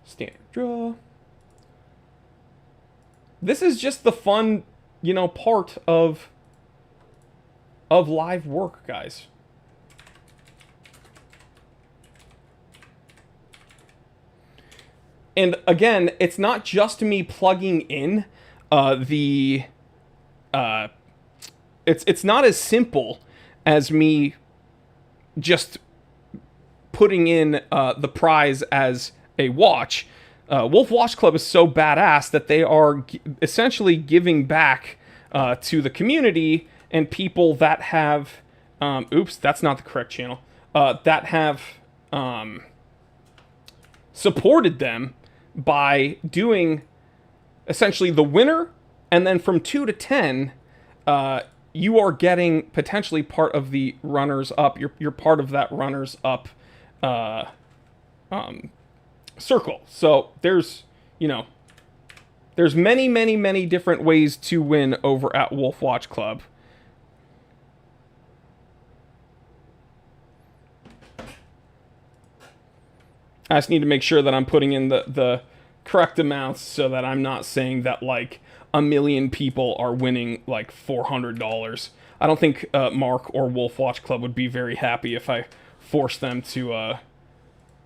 standard draw. This is just the fun, part of live work, guys. And again, it's not just me plugging in the... It's not as simple as me just putting in the prize as a watch. Wolf Watch Club is so badass that they are essentially giving back to the community and people that have... oops, that's not the correct channel. That have supported them by doing essentially the winner, and then from 2 to 10, you are getting potentially part of the runners up. You're part of that runners up circle. So there's many different ways to win over at Wolf Watch Club. I just need to make sure that I'm putting in the correct amounts so that I'm not saying that like a million people are winning like $400. I don't think Mark or Wolf Watch Club would be very happy if I forced them to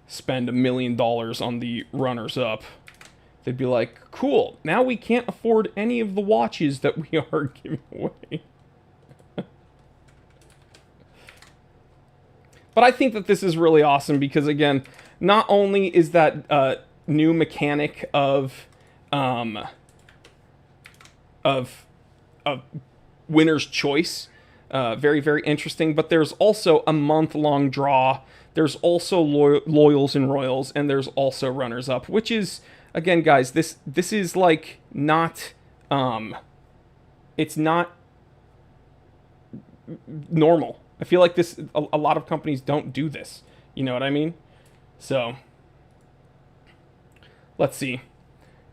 spend $1 million on the runners up. They'd be like, cool, now we can't afford any of the watches that we are giving away. But I think that this is really awesome because, again, not only is that new mechanic of winner's choice very interesting, but there's also a month-long draw. There's also loyals and royals, and there's also runners up, which is, again, guys, this is like not it's not normal. I feel like this a lot of companies don't do this. You know what I mean? So let's see.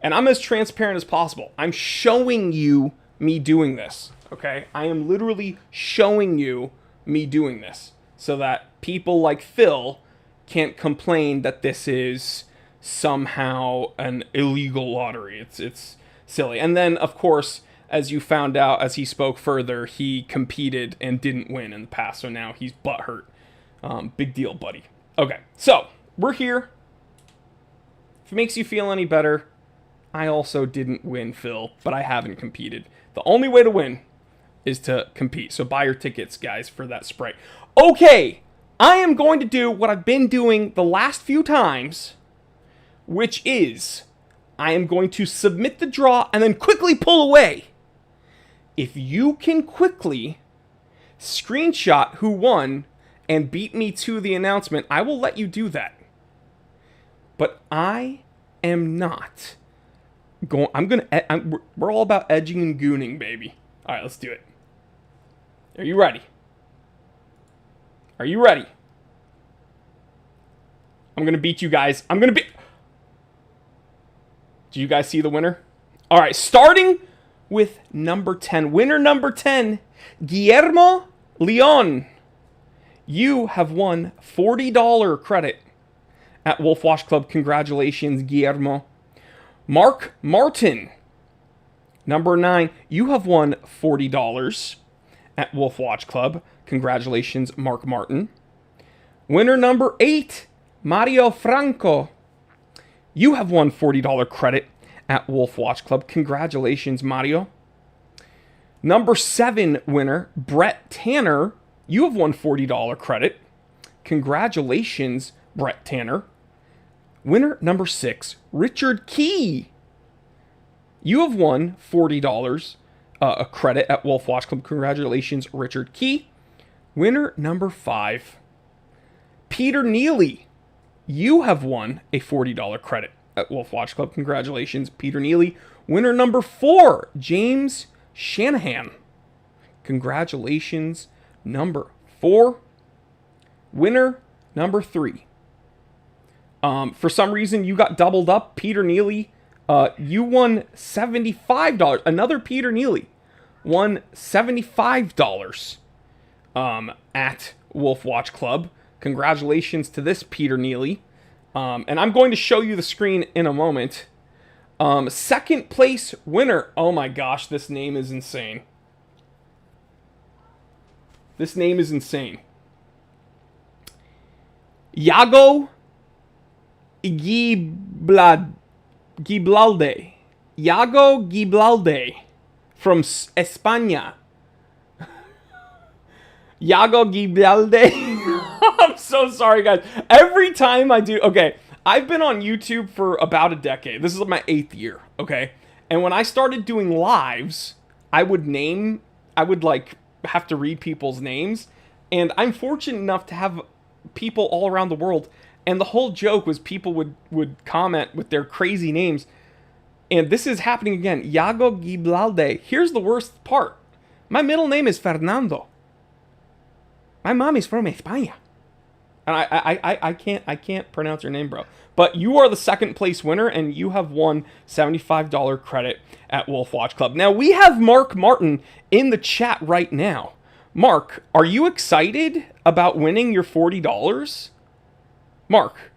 And I'm as transparent as possible. I'm showing you me doing this, okay? I am literally showing you me doing this so that people like Phil can't complain that this is somehow an illegal lottery. It's silly. And then, of course, as you found out as he spoke further, he competed and didn't win in the past, so now he's butthurt. Big deal, buddy. Okay, so we're here. If it makes you feel any better, I also didn't win, Phil, but I haven't competed. The only way to win is to compete. So buy your tickets, guys, for that Sprite. Okay, I am going to do what I've been doing the last few times, which is I am going to submit the draw and then quickly pull away. If you can quickly screenshot who won and beat me to the announcement, I will let you do that. But I am not going... we're all about edging and gooning, baby. All right, let's do it. Are you ready? Are you ready? I'm going to beat you guys. I'm going to beat... Do you guys see the winner? All right, starting with number 10. Winner number 10, Guillermo Leon. You have won $40 credit at Wolf Watch Club. Congratulations, Guillermo. Mark Martin, number 9. You have won $40 at Wolf Watch Club. Congratulations, Mark Martin. Winner number 8, Mario Franco. You have won $40 credit at Wolf Watch Club. Congratulations, Mario. Number 7 winner, Brett Tanner. You have won $40 credit. Congratulations, Brett Tanner. Winner number 6, Richard Key. You have won $40 a credit at Wolf Watch Club. Congratulations, Richard Key. Winner number 5, Peter Neely. You have won a $40 credit at Wolf Watch Club. Congratulations, Peter Neely. Winner number 4, James Shanahan. Congratulations, number 4. Winner number 3. For some reason, you got doubled up. Peter Neely, you won $75. Another Peter Neely won $75 at Wolf Watch Club. Congratulations to this Peter Neely. And I'm going to show you the screen in a moment. Second place winner. Oh my gosh, this name is insane. This name is insane. Iago Igiblad. Giblalde. Yago Giblalde from España. Yago Giblalde. I'm so sorry, guys. Every time I do... Okay, I've been on YouTube for about a decade. This is my 8th year, okay? And when I started doing lives, I would like have to read people's names. And I'm fortunate enough to have people all around the world. And the whole joke was people would comment with their crazy names. And this is happening again. Yago Giblalde. Here's the worst part. My middle name is Fernando. My mom is from España. And I can't pronounce your name, bro. But you are the second place winner, and you have won $75 credit at Wolf Watch Club. Now, we have Mark Martin in the chat right now. Mark, are you excited about winning your $40? Mark,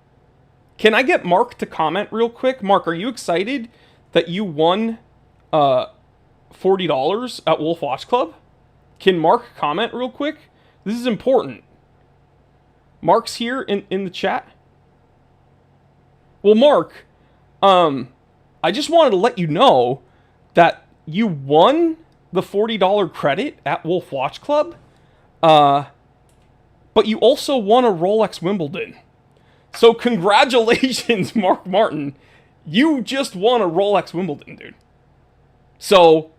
can I get Mark to comment real quick? Mark, are you excited that you won $40 at Wolf Watch Club? Can Mark comment real quick? This is important. Mark's here in the chat. Well, Mark, I just wanted to let you know that you won the $40 credit at Wolf Watch Club, but you also won a Rolex Wimbledon. So congratulations, Mark Martin. You just won a Rolex Wimbledon, dude. So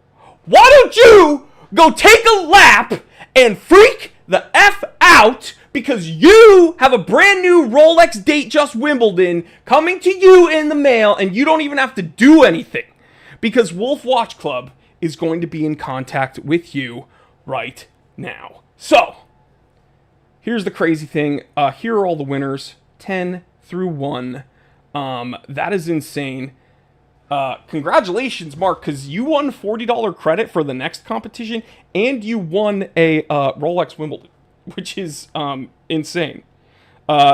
why don't you go take a lap and freak the F out, because you have a brand new Rolex Datejust Wimbledon coming to you in the mail, and you don't even have to do anything, because Wolf Watch Club is going to be in contact with you right now. So, here's the crazy thing. Here are all the winners, 10 through 1. That is insane. Congratulations, Mark, because you won $40 credit for the next competition, and you won a Rolex Wimbledon, which is insane.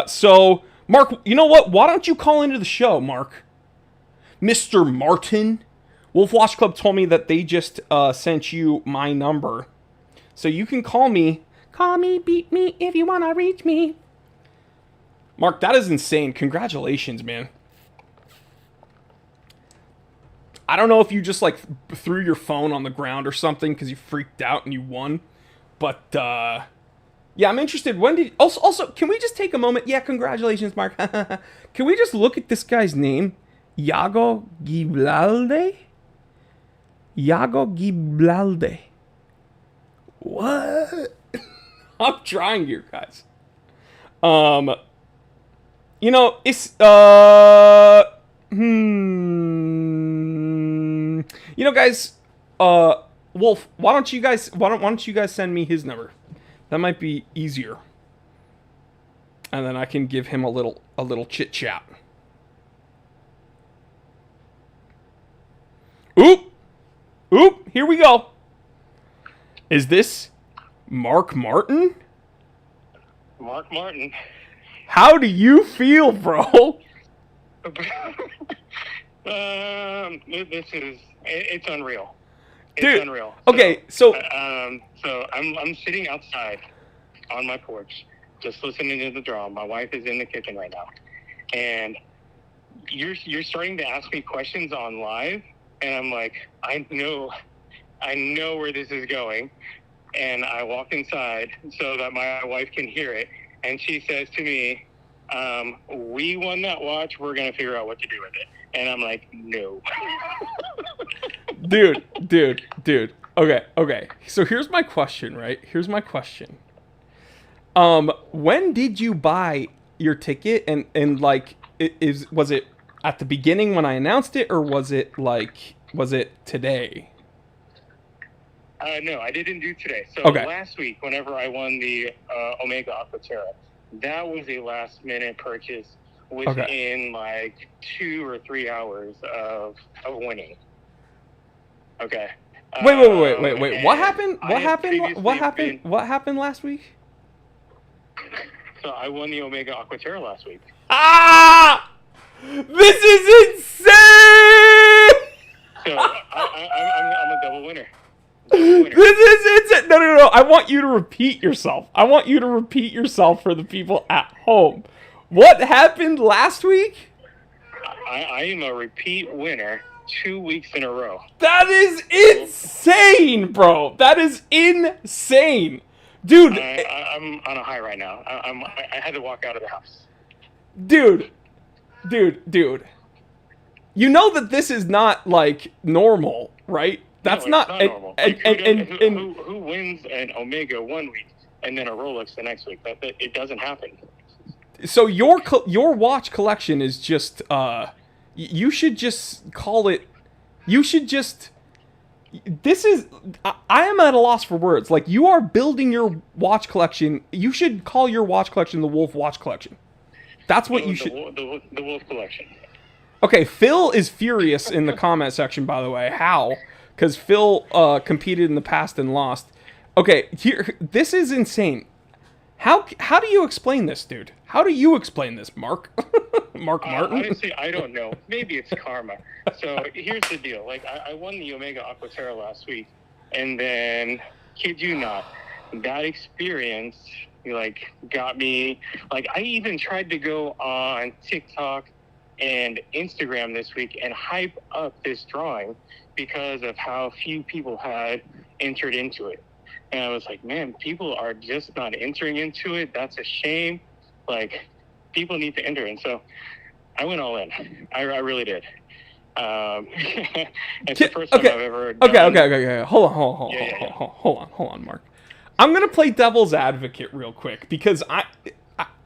So, Mark, you know what? Why don't you call into the show, Mark? Mr. Martin. Wolf Watch Club told me that they just sent you my number. So you can call me. Call me, beat me if you want to reach me. Mark, that is insane. Congratulations, man. I don't know if you just, like, threw your phone on the ground or something because you freaked out and you won. But, yeah, I'm interested. When did... Also, can we just take a moment? Yeah, congratulations, Mark. Can we just look at this guy's name? Yago Giblalde? Yago Giblalde. What? I'm trying here, guys. You know, it's, You know, guys, Wolf, why don't you guys send me his number? That might be easier. And then I can give him a little chit chat. Oop! Here we go. Is this Mark Martin? Mark Martin. How do you feel, bro? It's unreal. It's Dude, unreal. Okay, so I'm sitting outside on my porch, just listening to the drum. My wife is in the kitchen right now, and you're starting to ask me questions on live, and I'm like, I know where this is going, and I walk inside so that my wife can hear it, and she says to me, "We won that watch. We're gonna figure out what to do with it." And I'm like, no. Dude. Okay. So here's my question, right? When did you buy your ticket? And like, was it at the beginning when I announced it, or was it today? No, I didn't do today. So okay. Last week, whenever I won the Omega Aquaterra, that was a last minute purchase within like 2 or 3 hours of winning. Okay. Wait. What happened? What happened last week? So I won the Omega Aquaterra last week. Ah! This is insane! So I'm a double winner. This is insane. No. I want you to repeat yourself. For the people at home. What happened last week? I am a repeat winner 2 weeks in a row. That is insane, bro. That is insane. Dude. I'm on a high right now. I had to walk out of the house. Dude. You know that this is not, like, normal, right? That's no, not normal. Who wins an Omega 1 week and then a Rolex the next week? That it doesn't happen. So your watch collection is just you should just call it. You should just. This is. I am at a loss for words. Like, you are building your watch collection. You should call your watch collection the Wolf Watch Collection. That's what you should. The Wolf Collection. Okay, Phil is furious in the comment section. By the way, how? Because Phil competed in the past and lost. Okay, here. This is insane. How do you explain this, dude? How do you explain this, Mark? Mark Martin? Honestly, I don't know. Maybe it's karma. So here's the deal. Like, I won the Omega Aquaterra last week, and then, kid you not, that experience, like, got me. Like, I even tried to go on TikTok and Instagram this week and hype up this drawing because of how few people had entered into it. And I was like, man, people are just not entering into it. That's a shame. Like, people need to enter. And so I went all in. I really did. It's the first time I've ever done. Okay. Hold on, Mark. I'm going to play devil's advocate real quick because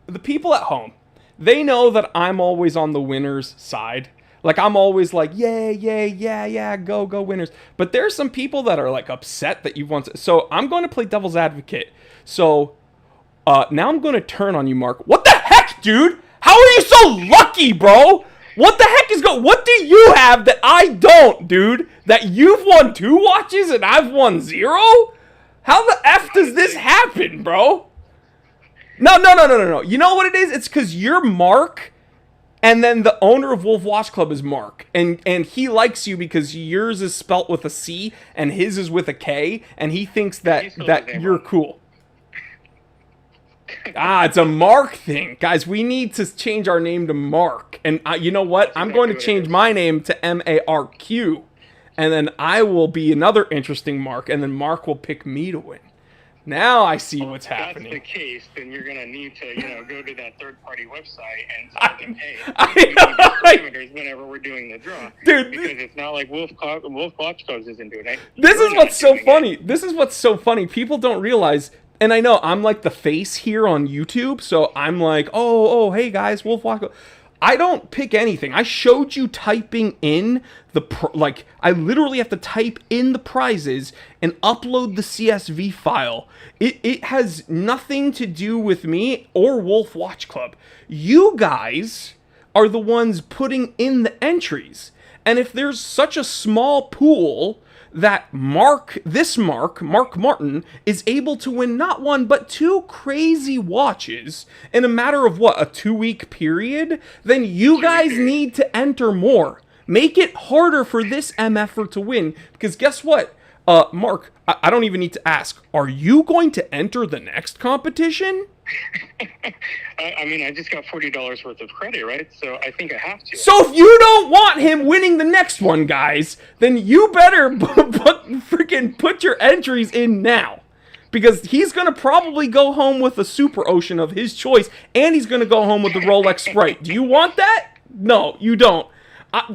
the people at home, they know that I'm always on the winner's side. Like, I'm always like, yeah, go winners. But there's some people that are, like, upset that you've won. So I'm going to play devil's advocate. So now I'm going to turn on you, Mark. What the heck, dude? How are you so lucky, bro? What the heck is going? What do you have that I don't, dude? That you've won 2 watches and I've won 0? How the F does this happen, bro? No. You know what it is? It's because you're Mark. And then the owner of Wolf Watch Club is Mark. And he likes you because yours is spelt with a C and his is with a K. And he thinks that you're cool. It's a Mark thing. Guys, we need to change our name to Mark. And you know what? I'm going to change my name to MARQ. And then I will be another interesting Mark. And then Mark will pick me to win. Now I see what's happening. If that's the case, then you're going to need to, go to that third-party website and tell them, hey, we need parameters whenever we're doing the draw. Dude, because it's not like Wolf Watch Clubs isn't doing it. This is what's so funny. This is what's so funny. People don't realize, and I know I'm like the face here on YouTube, so I'm like, oh, hey guys, Wolf Watch Club. I don't pick anything. I showed you typing in I literally have to type in the prizes and upload the CSV file. It has nothing to do with me or Wolf Watch Club. You guys are the ones putting in the entries. And if there's such a small pool that Mark Martin, is able to win not 1, but 2 crazy watches in a matter of, a 2-week period, then you guys need to enter more. Make it harder for this MFer to win, because guess what? Mark, I don't even need to ask. Are you going to enter the next competition? I just got $40 worth of credit, right? So I think I have to. So if you don't want him winning the next one, guys, then you better put your entries in now. Because he's going to probably go home with a Super Ocean of his choice, and he's going to go home with the Rolex Sprite. Do you want that? No, you don't.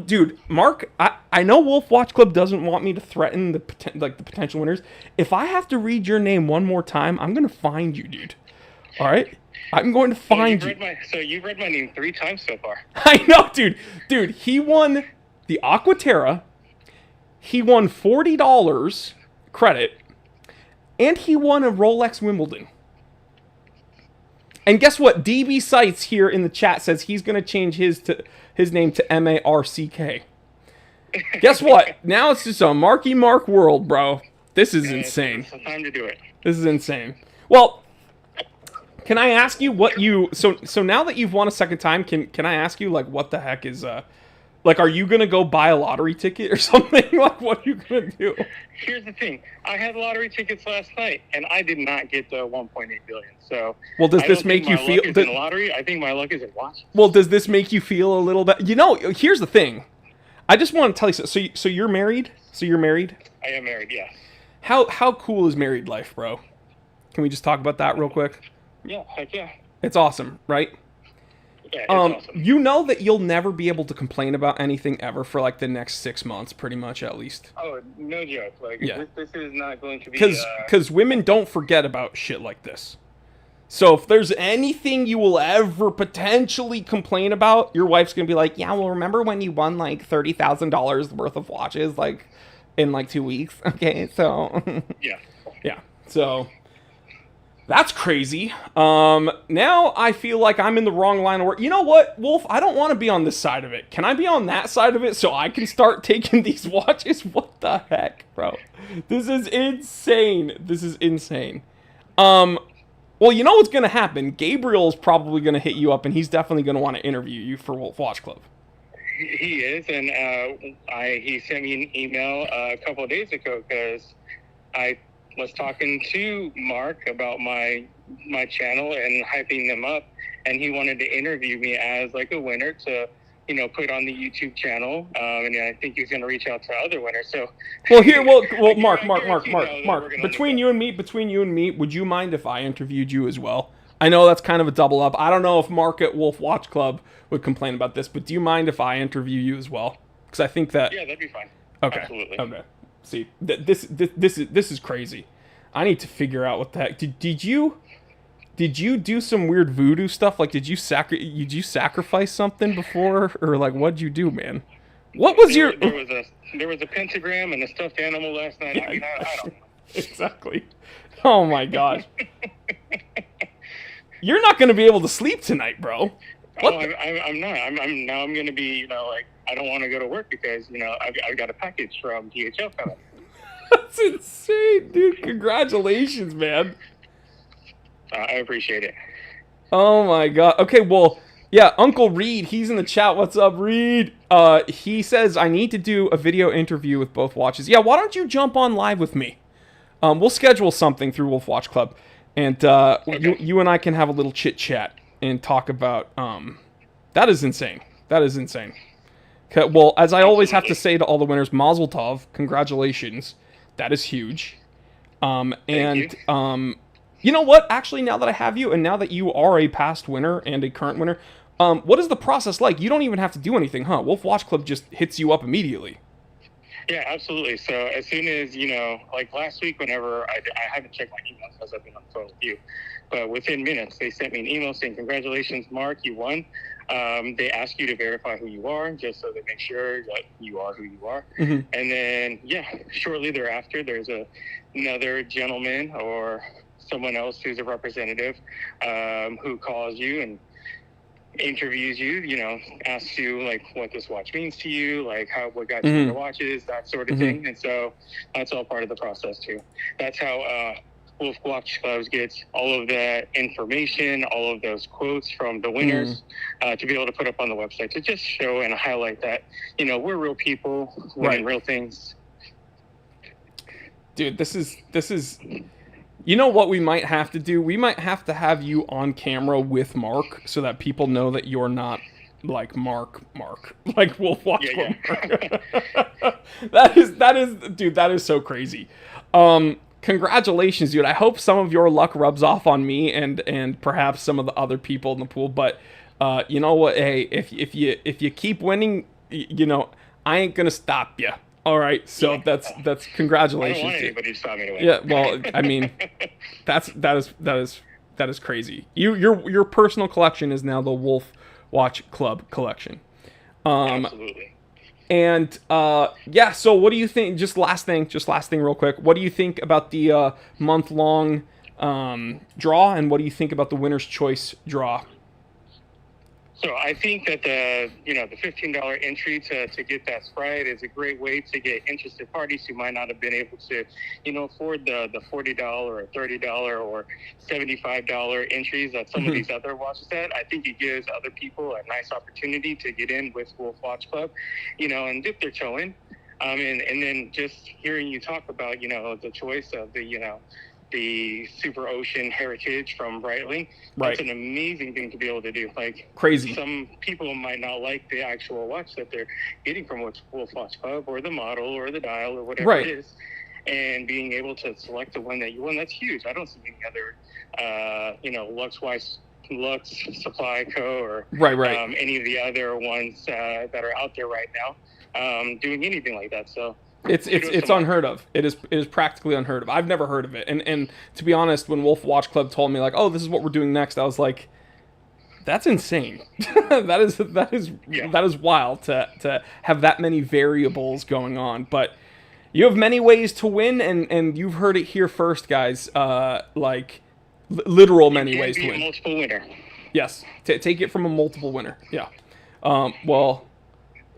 Dude, Mark, I know Wolf Watch Club doesn't want me to threaten the potential winners. If I have to read your name one more time, I'm going to find you, dude. All right? I'm going to find you. So you've read my name 3 times so far. I know, dude. Dude, he won the Aquaterra. He won $40 credit. And he won a Rolex Wimbledon. And guess what? DB Sites here in the chat says he's going to change his name to MARCK. Guess what? Now it's just a Marky Mark world, bro. This is insane. It's time to do it. This is insane. Well, can I ask you what you... So now that you've won a second time, can I ask you, what the heck is... Like, are you gonna go buy a lottery ticket or something? Like, what are you gonna do? Here's the thing. I had lottery tickets last night, and I did not get the 1.8 billion. So, well, does this make you feel? Luck is in lottery. I think my luck is in watches. Well, does this make you feel a little bit? You know, here's the thing. I just want to tell you. So you're married. So you're married. I am married. Yes. How cool is married life, bro? Can we just talk about that real quick? Yeah. Heck yeah. It's awesome, right? Yeah, it's awesome. You know that you'll never be able to complain about anything ever for like the next 6 months, pretty much at least. Oh, no joke. Like, yeah. this is not going to be... Because women don't forget about shit like this. So if there's anything you will ever potentially complain about, your wife's going to be like, yeah, well, remember when you won like $30,000 worth of watches like in like 2 weeks? Okay, so... yeah. Yeah, so... That's crazy. Now I feel like I'm in the wrong line of work. You know what, Wolf? I don't want to be on this side of it. Can I be on that side of it so I can start taking these watches? What the heck, bro? This is insane. This is insane. Well, you know what's going to happen. Gabriel's probably going to hit you up, and he's definitely going to want to interview you for Wolf Watch Club. He is, and he sent me an email a couple of days ago because I was talking to Mark about my channel and hyping them up, and he wanted to interview me as like a winner to, you know, put on the YouTube channel, and I think he's going to reach out to other winners. So, well, Mark. Between you and me, would you mind if I interviewed you as well? I know that's kind of a double up. I don't know if Mark at Wolf Watch Club would complain about this, but do you mind if I interview you as well? Because I think that that'd be fine. Okay. Absolutely. Okay. See, this is crazy. I need to figure out what the heck. Did you do some weird voodoo stuff? Like, did you sacrifice something before, or like, what'd you do, man? What was there was a pentagram and a stuffed animal last night. I don't know. Exactly. Oh my gosh. You're not gonna be able to sleep tonight, bro. What? Oh, I'm not. I'm going to be, you know, like, I don't want to go to work because, you know, I've got a package from DHL coming. That's insane, dude. Congratulations, man. I appreciate it. Oh my god. Okay, well, yeah, Uncle Reed, he's in the chat. What's up, Reed? He says, I need to do a video interview with both watches. Yeah, why don't you jump on live with me? We'll schedule something through Wolf Watch Club, and okay. you and I can have a little chit-chat and talk about... that is insane. That is insane. Okay, well, as I always have to say to all the winners, Mazel Tov, congratulations. That is huge. You know what? Actually, now that I have you, and now that you are a past winner and a current winner, what is the process like? You don't even have to do anything, huh? Wolf Watch Club just hits you up immediately. Yeah, absolutely. So as soon as, you know, like last week, whenever I haven't checked my emails because I've been on the phone with you, but within minutes, they sent me an email saying, congratulations, Mark, you won. They ask you to verify who you are, just so they make sure that you are who you are. Mm-hmm. And then, yeah, shortly thereafter, there's another gentleman or someone else who's a representative who calls you and interviews you, you know, asks you, like, what this watch means to you, like, what got you into watches, that sort of thing. And so that's all part of the process, too. That's how Wolf Watch Clubs gets all of that information, all of those quotes from the winners to be able to put up on the website to just show and highlight that, you know, we're real people, winning real things. Dude, this is, you know what we might have to do? We might have to have you on camera with Mark so that people know that you're not like Mark, like Wolf Watch Club. Yeah. that is, dude, that is so crazy. Congratulations, dude. I hope some of your luck rubs off on me and perhaps some of the other people in the pool. But you know what? Hey, if you keep winning, you know, I ain't gonna stop you. All right. So yeah. that's congratulations. I don't want anybody to stop me to win. Yeah. Well, I mean, that is crazy. Your personal collection is now the Wolf Watch Club collection. Absolutely. And, yeah, so what do you think, just last thing real quick, what do you think about the month-long draw, and what do you think about the winner's choice draw? So I think that the $15 entry to get that Sprite is a great way to get interested parties who might not have been able to, afford the $40 or $30 or $75 entries that some of these other watches had. I think it gives other people a nice opportunity to get in with Wolf Watch Club, and dip their toe in. And then just hearing you talk about, the choice of the Super Ocean Heritage from Breitling. Right. That's an amazing thing to be able to do. Like, crazy. Some people might not like the actual watch that they're getting from Wolf Watch Club, or the model, or the dial, or whatever it is, and being able to select the one that you want. That's huge. I don't see any other, Lux Supply Co. or any of the other ones that are out there right now doing anything like that. So. It's unheard of. It is practically unheard of. I've never heard of it. And to be honest, when Wolf Watch Club told me like, "Oh, this is what we're doing next," I was like, "That's insane." that is wild to have that many variables going on. But you have many ways to win, and you've heard it here first, guys. Literal many ways to win. A multiple winner. Yes, take it from a multiple winner. Yeah. Well.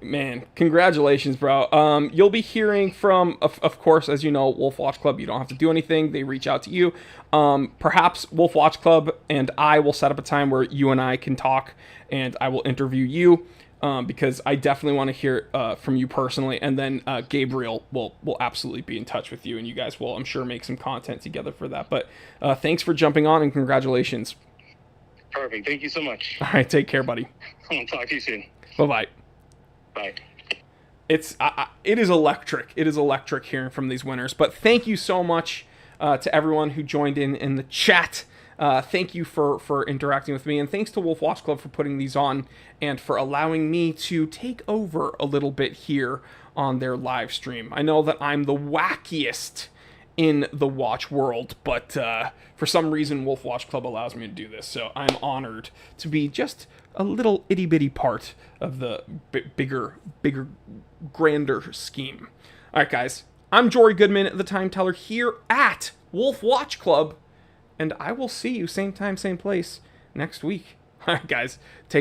Man, congratulations, bro. You'll be hearing from, of course, as you know, Wolf Watch Club. You don't have to do anything. They reach out to you. Perhaps Wolf Watch Club and I will set up a time where you and I can talk, and I will interview you because I definitely want to hear from you personally. And then Gabriel will absolutely be in touch with you, and you guys will, I'm sure, make some content together for that. But thanks for jumping on, and congratulations. Perfect. Thank you so much. All right, take care, buddy. I'll talk to you soon. Bye-bye. Bye. It is electric. It is electric hearing from these winners. But thank you so much to everyone who joined in the chat. Thank you for interacting with me, and thanks to Wolf Watch Club for putting these on and for allowing me to take over a little bit here on their live stream. I know that I'm the wackiest in the watch world, but for some reason Wolf Watch Club allows me to do this, so I'm honored to be just a little itty-bitty part of the bigger, grander scheme. Alright guys, I'm Jory Goodman, the Time Teller, here at Wolf Watch Club, and I will see you same time, same place next week. Alright guys, take care.